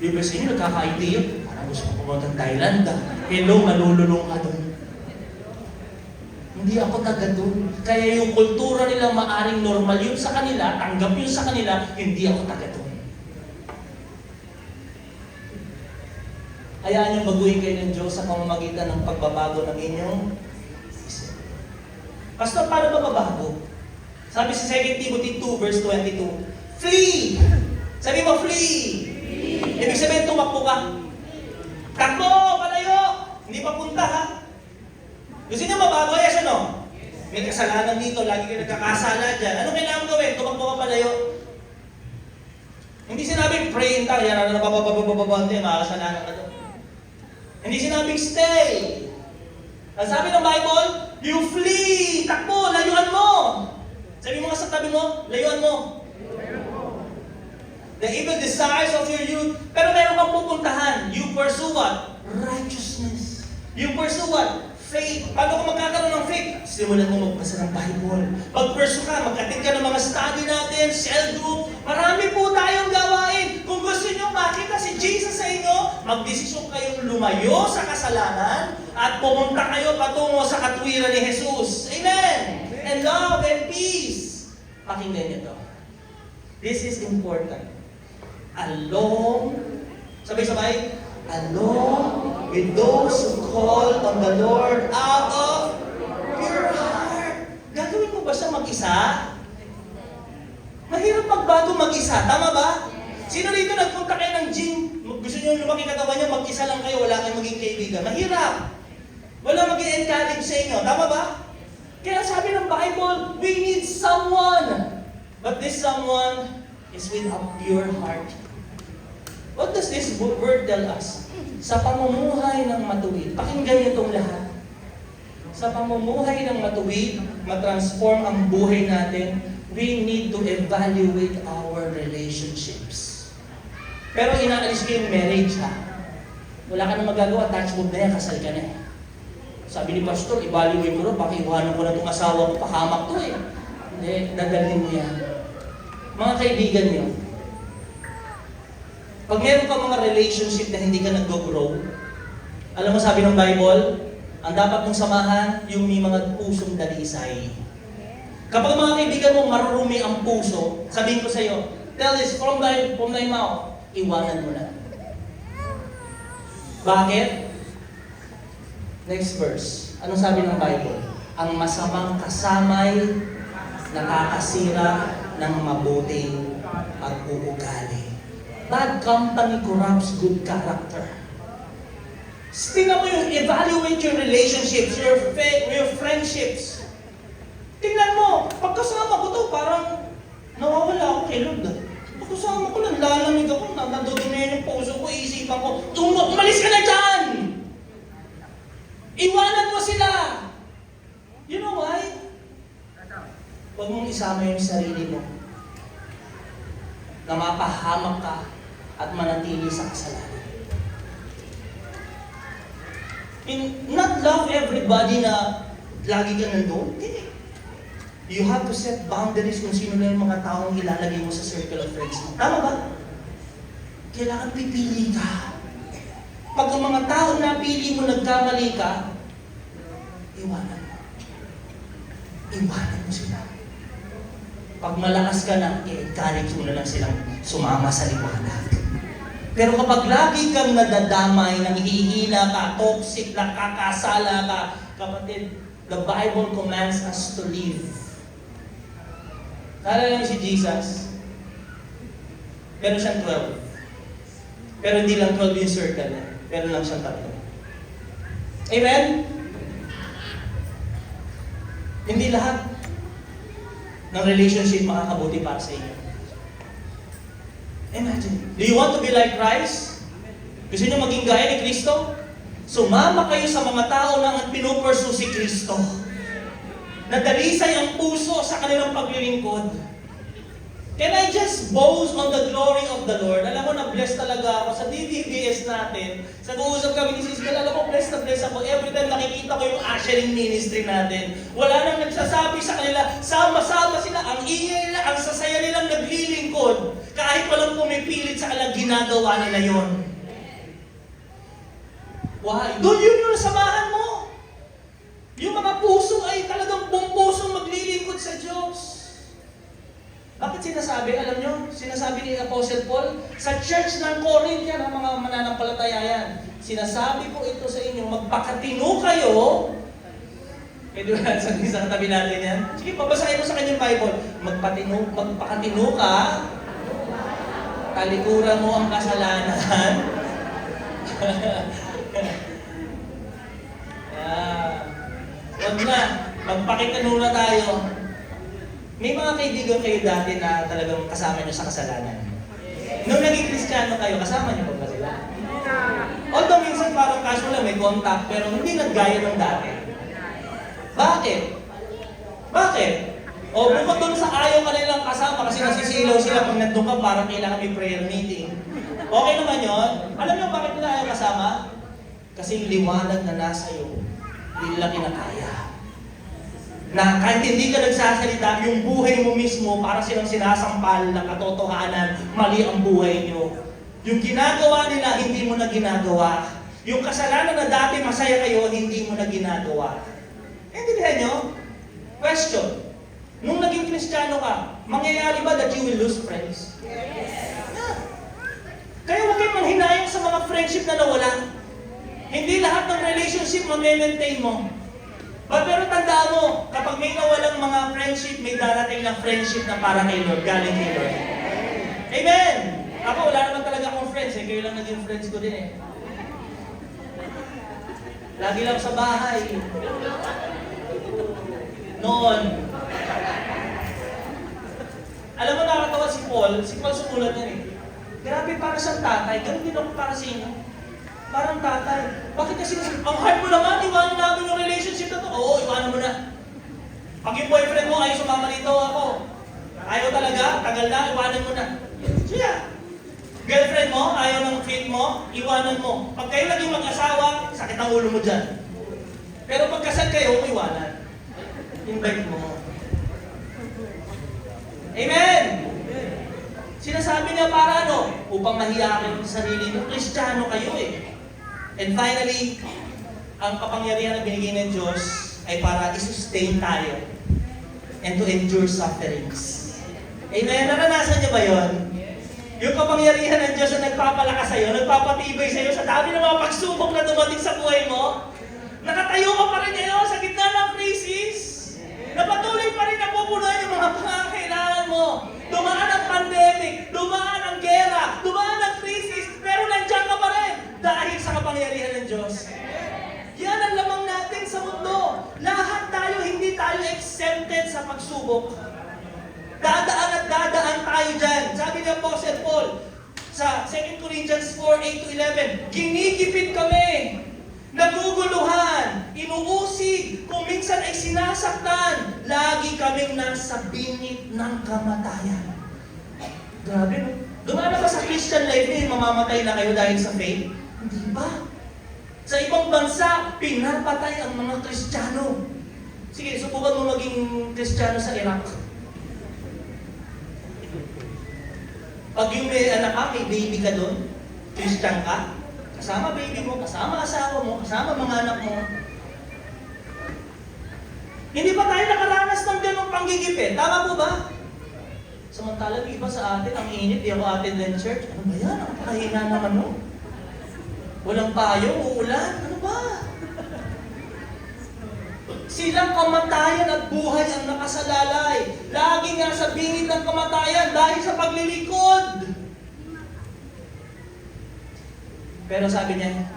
Yung best inyo, nagkaka-idea. Parang gusto ko pumunta ng Thailand. Hello, malululong ka doon. Hindi ako taga doon. Kaya yung kultura nila maaring normal yun sa kanila, tanggap yun sa kanila, hindi ako taga doon. Hayaan niyong baguhin kayo ng Diyos sa pamamagitan ng pagbabago ng inyong isip. Pastor, paano ba mabago? Sabi sa 2 Timothy 2 verse 22, flee! Sabi mo, flee! Ibig sabihin, tumakbo ka. Takbo! Palayo! Hindi pa punta ha? Gusto niyo mabago? Yes, ano? May kasalanan dito, lagi kayo nagkakasala dyan. Ano kailangan gawin? Tumakbo ka palayo. Hindi sinabing pray in tongues, yan, makakasalanan ka doon. Hindi sinabing stay. Ang sabi ng Bible, you flee, takbo, layuan mo. Sabi mo nga sa tabi mo, layuan mo. The evil desires of your youth. Pero meron kang pupuntahan. You pursue what? Righteousness. You pursue what? Faith. Paano ka magkakaroon ng faith? Simulan mo magbasa ng Bible. Mag-pursue ka, mag-attend ka ng mga study natin, cell group. Marami po tayong gawain. Kung gusto nyo makita si Jesus sa inyo, magdesisyon kayong lumayo sa kasalanan at pumunta kayo patungo sa katwiran ni Jesus. Amen! And love and peace. Pakinggan niyo to. This is important. Along, sabay-sabay, along with those who call on the Lord out of pure heart. Gagawin mo ba siya mag-isa? Mahirap magbago mag-isa, tama ba? Sino rito nagpunta kayo ng gym? Gusto nyo lumaki katawan nyo, mag-isa lang kayo, wala kayong maging kaibigan. Mahirap. Wala mag-encourage sa inyo, tama ba? Kaya sabi ng Bible, we need someone. But this someone is with a pure heart. What does this word tell us? Sa pamumuhay ng matuwid, pakinggan niyo itong lahat. Sa pamumuhay ng matuwid, matransform ang buhay natin, we need to evaluate our relationships. Pero inaalis ko yung marriage, ha? Wala ka na magagawa, touch wood na yan, kasal ka na eh. Sabi ni Pastor, evaluate ko rin, baka iwanan ko na itong asawa ko, pahamak to eh. Hindi, dadalhin mo yan. Mga kaibigan niyo, pag meron ka mga relationship na hindi ka nag-grow, alam mo sabi ng Bible, ang dapat mong samahan, yung may mga pusong dalisay. Kapag mga kaibigan mo marurumi ang puso, sabihin ko sa iyo, tell this from thy mouth, iwanan mo na. Bakit? Next verse. Anong sabi ng Bible? Ang masamang kasamay nakakasira ng mabuting pag-uugali. Bad company corrupts good character. Tingnan mo yung evaluate your relationships, your friendships. Tingnan mo, pagkasama ko to, parang nawawala ako kay Lord. Pagkasama ko lang, lalamig ako, nandodonayan yung puso ko, isipan ko, umalis ka na dyan! Iwanan mo sila! You know why? Huwag mong isama yung sarili mo na mapahamak ka at manatili sa kasalanan. Not love everybody na lagi ka nandun. You have to set boundaries kung sino na yung mga taong ilalagay mo sa circle of friends mo. Tama ba? Kailangan pipili ka. Pag ang mga taong napili mo nagkamali ka, iwanan mo. Iwanan mo sila. Pag malakas ka na, i-encourage mo na lang silang sumama sa liwanag. Pero kapag lagi kang nadadamay, nanghihina ka, toxic, nakakasala ka, kapatid, the Bible commands us to live. Kala lang si Jesus, meron siyang 12. Pero hindi lang 12 yung circle niya. Meron lang siyang 3. Amen? Hindi lahat ng relationship makakabuti para sa inyo. Imagine. Do you want to be like Christ? Gusto niyo maging gaya ni Kristo? Sumama kayo sa mga tao na pinupursue si Kristo. Nadalisay ang puso sa kanilang paglilingkod. Can I just boast on the glory of the Lord? Alam mo, na-bless talaga ako sa DDBS natin. Sa nag-uusap kami ni Siskal, alam mo, bless na bless ako. Every time nakikita ko yung ushering ministry natin, wala nang nagsasabi sa kanila, sama-sama sila, ang ingay nila, ang sasaya nilang naglilingkod. Kahit walang pumipilit sa kanila, ginagawa nila yon. Why? Doon yun yung samahan mo. Yung mga puso ay talagang buong pusong maglilingkod sa Diyos. Bakit sinasabi? Alam nyo, sinasabi ni Apostle Paul, sa church ng Corinth yan, ang mga mananampalataya yan. Sinasabi ko ito sa inyo, magpakatino kayo. Pwede ba sa katabi natin yan? Sige, babasahin mo sa kanyang Bible. Magpakatino ka, talikuran mo ang kasalanan. Huwag na. Magpakitanuna tayo. May mga kaibigan kayo dati na talagang kasama nyo sa kasalanan. Nung naging Kristiyano kayo, kasama nyo ba sila? Although minsan parang casual lang, may contact, pero hindi naggaya ng dati. Bakit? Bakit? O bukod doon sa ayaw ka nilang kasama kasi nasisilaw sila pag nandun ka parang kailangan may prayer meeting. Okay naman yun. Alam niyo bakit nila ayaw kasama? Kasi yung liwanag na nasa iyo, hindi nila kinakaya. Na kahit hindi ka nagsasalita, yung buhay mo mismo, parang silang sinasampal ng katotohanan, mali ang buhay nyo. Yung ginagawa nila, hindi mo na ginagawa. Yung kasalanan na dati masaya kayo, hindi mo na ginagawa. Intindihan nyo? Question. Nung naging Kristiyano ka, mangyayari ba that you will lose friends? Yes. Yeah. Kaya huwag kayong manghinayang sa mga friendship na nawala. Hindi lahat ng relationship ma-maintain mo. Pero tandaan mo, kapag may nawalang mga friendship, may darating na friendship na para kay Lord, galing kay Lord. Amen! Ako, wala naman talaga akong friends eh. Kayo lang naging friends ko din eh. Lagi lang sa bahay. Noon. Alam mo, nakakatawa si Paul sumulat yan eh. Grabe, para siyang tatay. Ganun din ako para sa inyo. Parang tatay. Bakit kasi ang hard mo naman, iwanan namin yung relationship na to. Oo, iwanan mo na. Pag yung boyfriend mo, ayaw sumama dito ako. Ayaw talaga, tagal na, iwanan mo na. Yeah. Girlfriend mo, ayaw ng fit mo, iwanan mo. Pag kayo naging mag-asawa, sakit ang ulo mo dyan. Pero pag kasal kayo, iwanan. Invite mo. Amen! Sinasabi niya para ano? Upang mahiyakin sa sarili mo. Kristiyano kayo eh. And finally, ang kapangyarihan na binigay ng Diyos ay para i-sustain tayo and to endure sufferings. Amen? Naranasan niyo ba yun? Yung kapangyarihan ng Diyos na nagpapalakas sa'yo, nagpapatibay sa'yo sa dami ng mga pagsubok na dumating sa buhay mo, nakatayo ka pa rin ngayon sa gitna ng crisis, na patuloy pa rin napupunan yung mga pangangailangan mo. Dumaan ang pandemic, dumaan ang gera, dumaan ang crisis, pero nandiyan ka pa rin dahil sa kapangyarihan ng Diyos. Yan ang lamang natin sa mundo. Lahat tayo, hindi tayo exempted sa pagsubok. Dadaan at dadaan tayo dyan. Sabi ni Apostle Paul sa 2 Corinthians 4:8-11, ginikipit kami, naguguluhan, inuusig, kung minsan ay sinasaktan, lagi kaming nasa bingit ng kamatayan. Grabe, no? Dumaan na ba sa Christian life mamamatay na kayo dahil sa faith? Hindi ba? Sa ibang bansa, pinapatay ang mga Kristiyano. Sige, subukan mo maging Kristiyano sa Iraq. Pag yung may anak ka, may baby ka doon, Christian ka, kasama baby mo, kasama asawa mo, kasama mga anak mo. Hindi ba tayo nakaranas ng ganong panggigipit? Tama po ba? Samantalang iba sa atin, ang init, di ako atin ng church. Ano ba yan? Ang pakahina naman mo. Walang payo, uulan. Ano ba? Silang kamatayan at buhay ang nakasalalay. Lagi nga sa bingit ng kamatayan dahil sa paglilingkod. Pero sabi niya,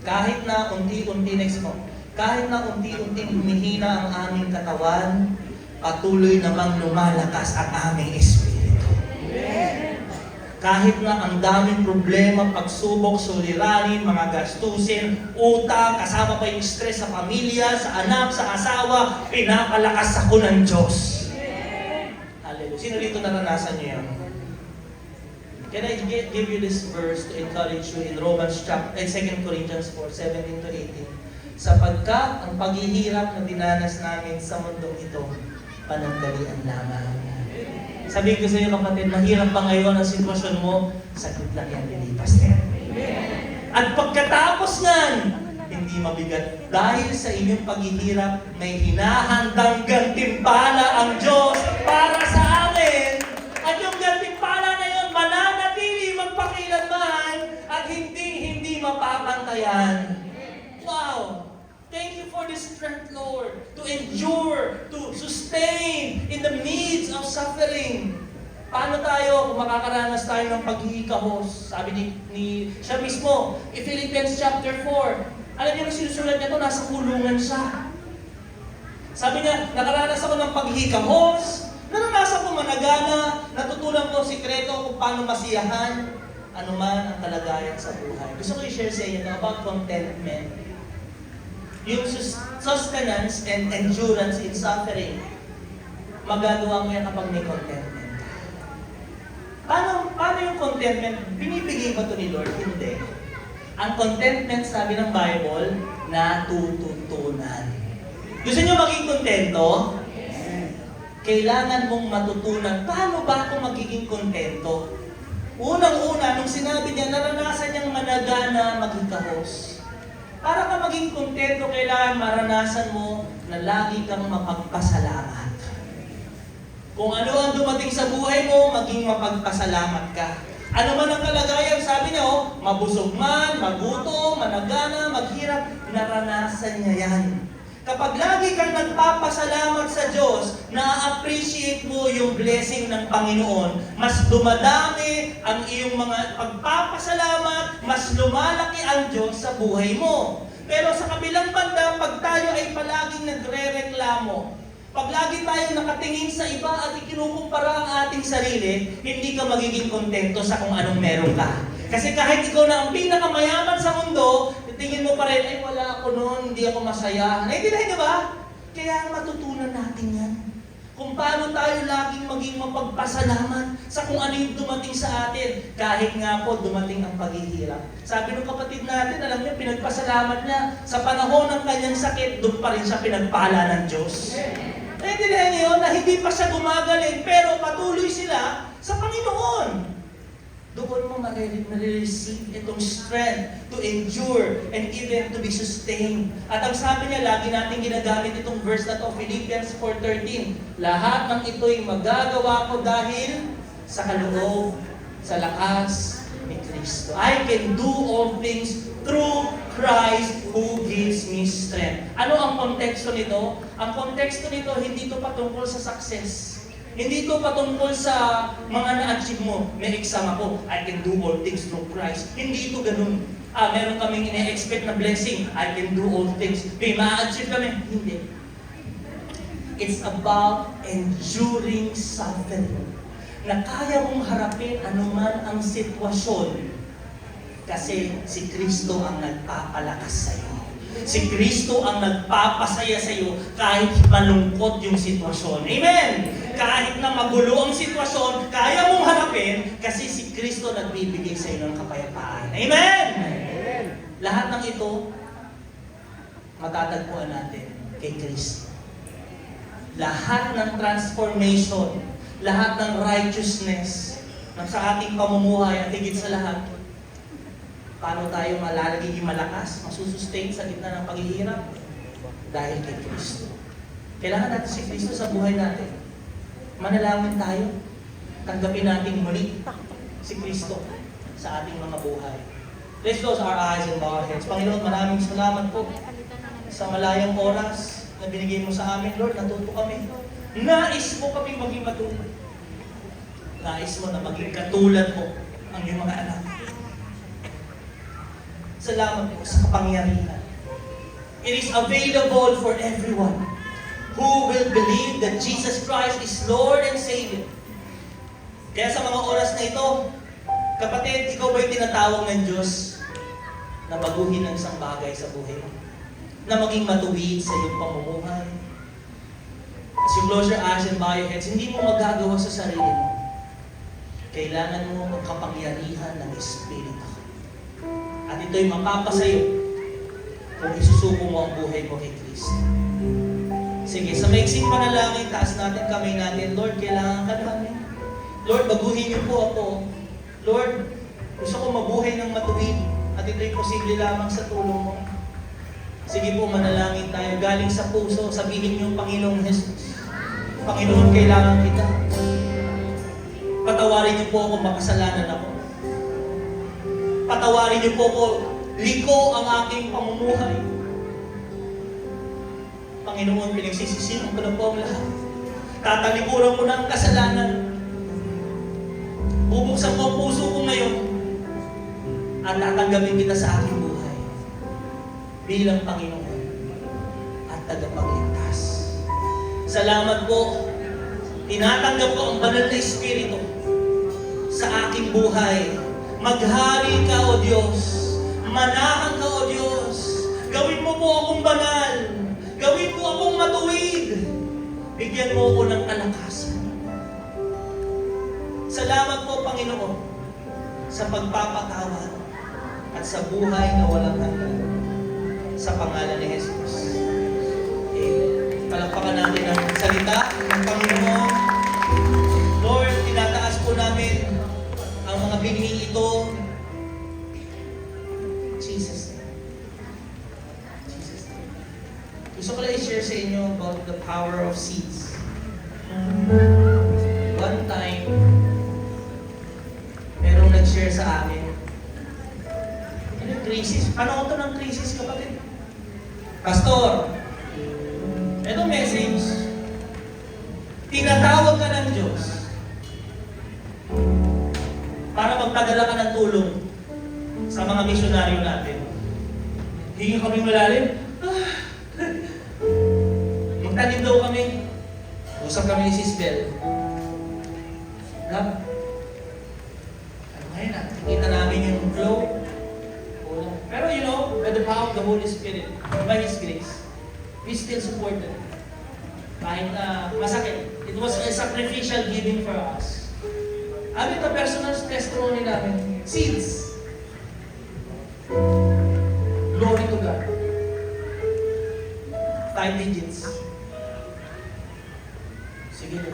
kahit na unti-unti, next mo, kahit na unti-unting humihina ang aming katawan, patuloy namang lumalakas ang aming espiritu. Kahit na ang daming problema, pagsubok, suliranin, mga gastusin, utang, kasama pa yung stress sa pamilya, sa anak, sa asawa, pinapalakas ako ng Diyos. Hallelujah. Sino dito naranasan niyo yan? Can I give you this verse to encourage you in Romans chapter 2 Corinthians 4:17-18? Sapagkat ang paghihirap na dinanas namin sa mundong ito, panandalian lamang. Sabi ko sa iyo kapatid, mahirap pa ngayon ang sitwasyon mo, saglit lang yan, lilipas din. At pagkatapos nan, hindi mabigat. Dahil sa inyong paghihirap, may hinahandang gantimpala ang Diyos para sa amin. At yung gantimpala na yun, mananatili magpakilanman at hindi mapapantayan. Wow! Thank you for this strength, Lord, to endure, to sustain in the midst of suffering. Paano tayo kung makakaranas tayo ng paghihikahos? Sabi ni siya mismo, in Philippians chapter 4, alam niyo na sinusulat niya ito, nasa kulungan siya. Sabi niya, nakaranas ako ng paghikahos, naranasan ko managana, natutunan ko ang sikreto kung paano masiyahan, anuman ang kalagayan sa buhay. Gusto ko i-share sa inyo about contentment. Yung sustenance and endurance in suffering, magagawa mo yan kapag may contentment. Paano yung contentment? Binibigay ba ito ni Lord? Hindi. Ang contentment, sabi ng Bible, natututunan. Gusto nyo maging kontento? Kailangan mong matutunan. Paano ba ako magiging kontento? Unang-una, nung sinabi niya, naranasan niyang managana, maghikahos. Para ka maging kontento, kailangan maranasan mo na lagi kang mapagpasalamat. Kung ano ang dumating sa buhay mo, maging mapagpasalamat ka. Ano man ang kalagayan, sabi niya, mabusog man, magutom, managana, maghirap, naranasan niya yan. Kapag lagi kang nagpapasalamat sa Diyos, na-appreciate mo yung blessing ng Panginoon, mas dumadami ang iyong mga pagpapasalamat, mas lumalaki ang Diyos sa buhay mo. Pero sa kabilang banda, pag tayo ay palaging nagre-reklamo, pag lagi tayo nakatingin sa iba at ikinukumpara ang ating sarili, hindi ka magiging kontento sa kung anong meron ka. Kasi kahit ikaw na ang pinakamayaman sa mundo, tingin mo pa rin, ay wala ako noon, hindi ako masaya. Naintindihan niyo ba? Kaya matutunan natin yan. Kung paano tayo laging maging mapagpasalamat sa kung ano yung dumating sa atin. Kahit nga po dumating ang paghihirap. Sabi ng kapatid natin, alam niyo, pinagpasalamat niya. Sa panahon ng kanyang sakit, doon pa rin siya pinagpala ng Diyos. Naintindihan niyo na hindi pa siya gumagaling, pero patuloy sila sa Panginoon. Doon mo marireceive itong strength to endure and even to be sustained. At ang sabi niya, lagi natin ginagamit itong verse na to, Philippians 4:13. Lahat ng ito'y magagawa ko dahil sa kaloob, sa lakas ni Kristo. I can do all things through Christ who gives me strength. Ano ang konteksto nito? Ang konteksto nito, hindi ito patungkol sa success. Hindi ito patungkol sa mga na-achieve mo. May exam ako, I can do all things through Christ. Hindi ito ganun. Meron kaming ina-expect na blessing, I can do all things. May ma-achieve kami. Hindi. It's about enduring suffering. Na kaya mong harapin anuman ang sitwasyon. Kasi si Kristo ang nagpapalakas sa iyo. Si Kristo ang nagpapasaya sa iyo kahit malungkot yung sitwasyon. Amen! Kahit na magulo ang sitwasyon, kaya mong harapin kasi si Kristo nagbibigay sa iyo ng kapayapaan. Amen! Amen! Lahat ng ito, matatagpuan natin kay Kristo. Lahat ng transformation, lahat ng righteousness, sa ating pamumuhay at higit sa lahat, paano tayo malalagiging malakas, masusustain sa gitna ng paghihirap? Dahil kay Kristo. Kailangan natin si Kristo sa buhay natin. Manalangin tayo. Tanggapin natin muli si Kristo sa ating mga buhay. Let's close our eyes and bow our heads. Panginoon, maraming salamat po sa malayang oras na binigay mo sa amin. Lord, natuto kami. Nais mo kami maging matulad. Nais mo na maging katulad mo ang iyong mga anak. Salamat po sa kapangyarihan. It is available for everyone who will believe that Jesus Christ is Lord and Savior. Kaya sa mga oras na ito, kapatid, ikaw ba'y tinatawag ng Diyos na baguhin ang isang bagay sa buhay mo? Na maging matuwid sa iyong pamumuhay? As you close your eyes and bow your heads, hindi mo magagawa sa sarili mo. Kailangan mo ang kapangyarihan ng Espiritu. At ito'y mapapasayo kung isusuko mo ang buhay mo kay Kristo. Sige, sa maiksing panalangin, taas natin kamay natin. Lord, kailangan ka namin. Lord, baguhin niyo po ako. Lord, gusto ko mabuhay ng matuwid at ito'y posible lamang sa tulong mo. Sige po, manalangin tayo. Galing sa puso, sabihin niyo, Panginoong Jesus. Panginoon, kailangan kita. Patawarin niyo po ako, makasalanan ako. Patawarin niyo po ako, liko ang aking pamumuhay. Panginoon, pinagsisisihan ko na po ang lahat. Tatalikuran ko na ang kasalanan. Bubuksan ko ang puso ko ngayon at tatanggapin kita sa aking buhay bilang Panginoon at tagapagligtas. Salamat po. Tinatanggap ko ang banal na Espiritu sa aking buhay. Maghari ka, O Diyos. Manahan ka, O Diyos. Gawin mo po akong banal. Gawin mo akong matuwid. Bigyan mo ako ng kalakasan. Salamat po, Panginoon, sa pagpapatawad at sa buhay na walang hanggan. Sa pangalan ni Jesus. Amen. Palakpakan natin ang salita ng Panginoon. Lord, tinataas po namin ang mga binhi ito. Jesus name. Jesus name. Gusto ko lang i-share sa inyo about the power of seeds. One time, merong nag-share sa amin. Crisis. Paano ito ng crisis, kapatid? Pastor, ito message. Tinatawag ka ng Diyos para magpadala ka ng tulong sa mga misyonaryo natin. Hingi kami malalim. Magtanim daw kami. Usap kami ni Sis Bel. Ano ngayon, nakikita namin yung flow. Pero you know, by the power of the Holy Spirit, by His grace, we still supported. Kahit masakit. It was a sacrificial giving for us. Ano ito, personal testimony namin? Seeds. Glory to God. 5 digits. Sige na.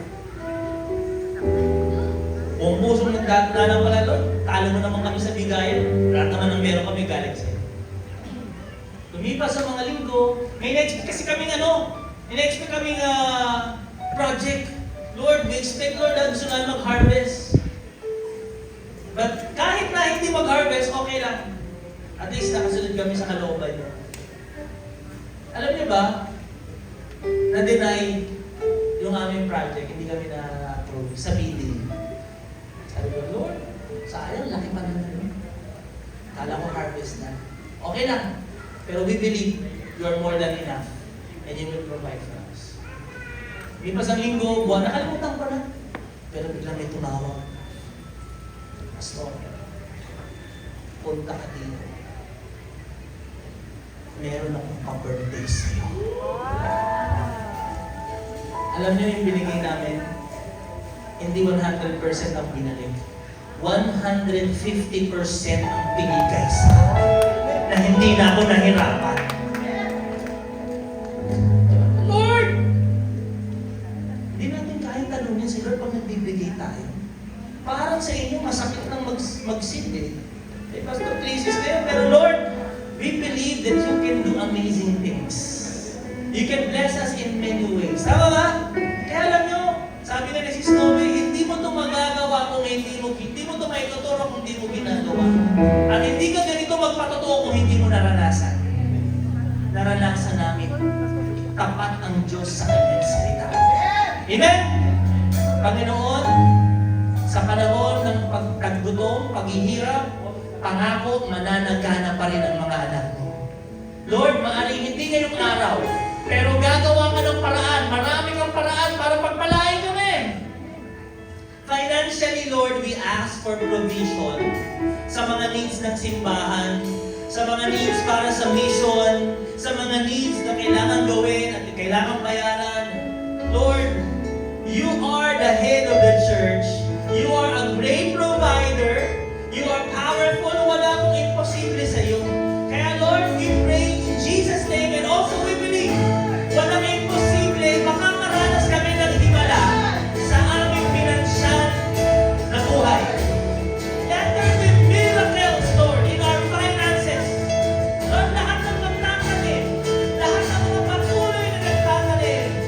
Kung pusong nagdadala pala, Lord, talo mo naman kami sa bigayan. Lahat naman ang meron kami galing sa'yo. Lumipas sa mga linggo, may na-expect kasi kaming in-expect kaming project. Lord, we expect, Lord, na gusto namin mag-harvest. But kahit na hindi mag-harvest, okay lang. At least nakasunod kami sa kalooban niyo. Alam niyo ba, na-deny yung aming project, hindi kami na-approve sa bidding. Sabi ko, Lord, sayang, laki pa naman. Kala ko harvest na. Okay lang. Pero we believe you are more than enough and you will provide for us. Hindi pa sa linggo, buwan, nakalimutan ko na. Pero biglang may tumawag. Pastor, punta ka dito. Meron akong pa-birthday sa'yo. Alam niyo yung binigay namin? Hindi 100% ang binalik. 150% ang binigay sa akin na hindi na ako nahirapan. Lord! Hindi natin kaya tanungin si Lord pag nagbibigay tayo. Parang sa inyo, masakit nang mag-sin eh. Eh, Pastor, crisis na yun. Pero Lord, we believe that you can do amazing things. You can bless us in many ways. Tama ba? Kaya alam nyo, sabi na si Snowy, hindi mo ito magagawa kung hindi mo ito maituturo kung hindi mo ginagawa. At hindi ka ganito magpatotoo kung hindi mo naranasan. Naranasan namin. Tapat ang Diyos sa kanyang salita. Amen? Panginoon, sa panahon ng pagkagutom, paghihirap, pangako, mananagana pa rin ang mga anak mo. Lord, maaaring hindi ngayong araw, pero gagawa ka ng paraan. Marami kang paraan para pagpalain kami. Financially, Lord, we ask for provision sa mga needs ng simbahan, sa mga needs para sa mission, sa mga needs na kailangan gawin at kailangan bayaran. Lord, you are the head of the church. You are a great provider. You are powerful. Wala akong imposible sa iyo. Kaya Lord, we pray in Jesus' name and also we believe walang imposible. Makakaranas kami ng himala sa aming pinansyal na buhay. Let there be miracles, Lord, in our finances. Lord, lahat ng nagtatanim, lahat ng mga patuloy na nagtatanim,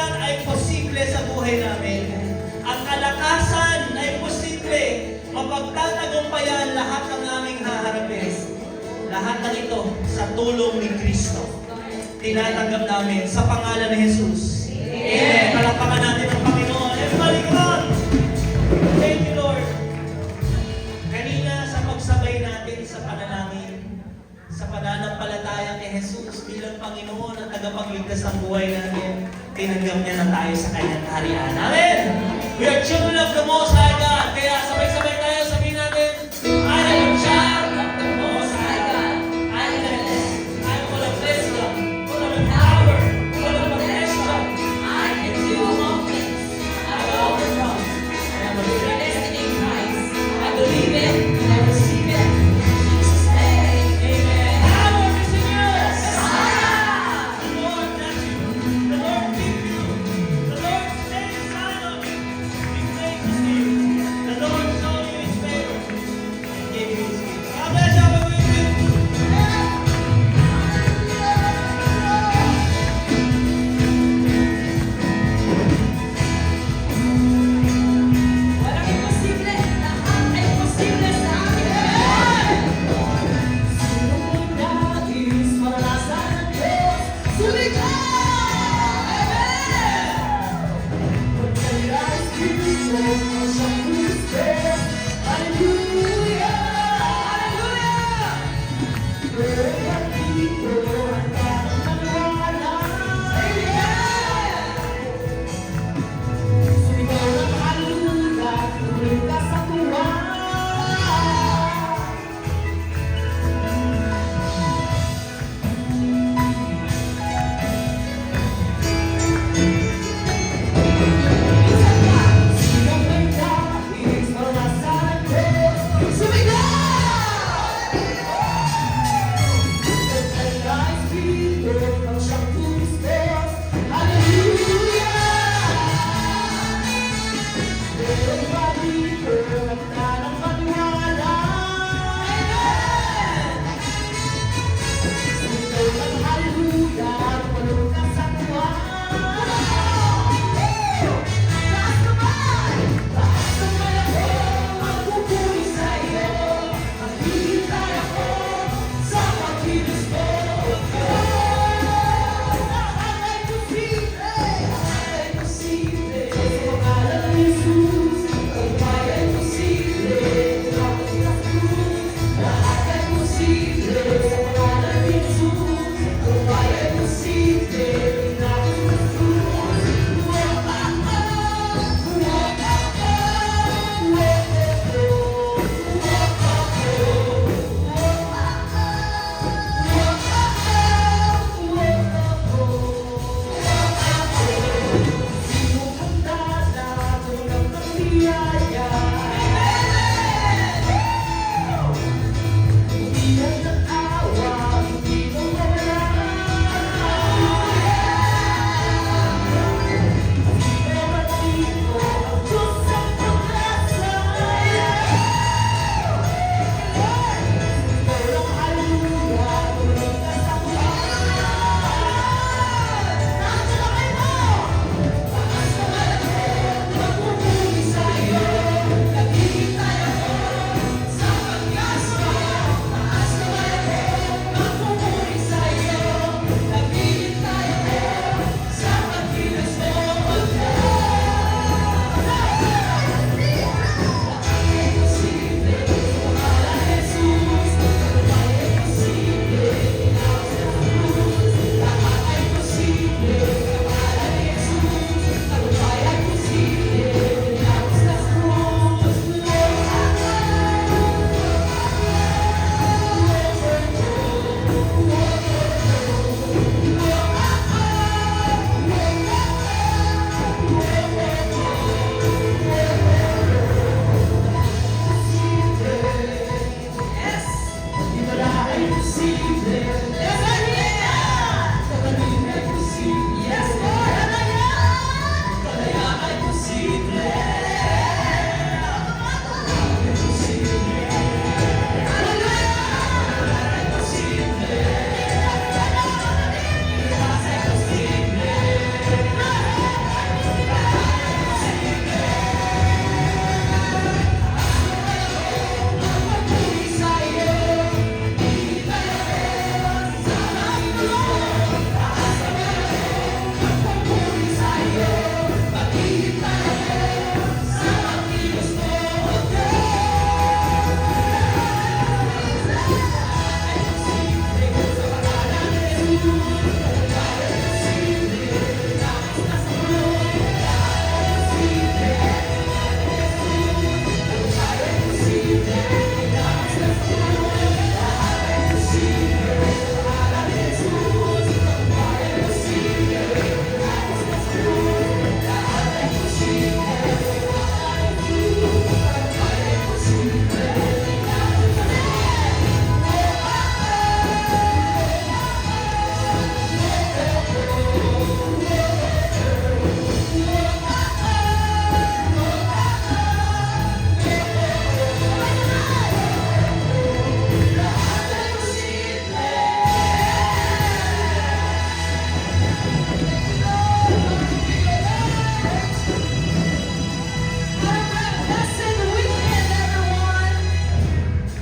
lahat ay posible sa buhay namin. Ang kalakasan ay posible. Mapagtatagumpayan lahat ng aming haharapin. Lahat ng ito sa tulong ni Kristo. Tinatanggap namin sa pangalan ni Jesus. Amen. Palakpakan natin ang Panginoon. Everybody, come on! Thank you, Lord. Kanina sa pagsabay natin sa panalangin, sa pananampalataya kay Jesus bilang Panginoon at tagapagligtas ng buhay natin, tinanggap niya na tayo sa kanyang kaharian. Amen! We are children of the Most High God. Kaya sabay-sabay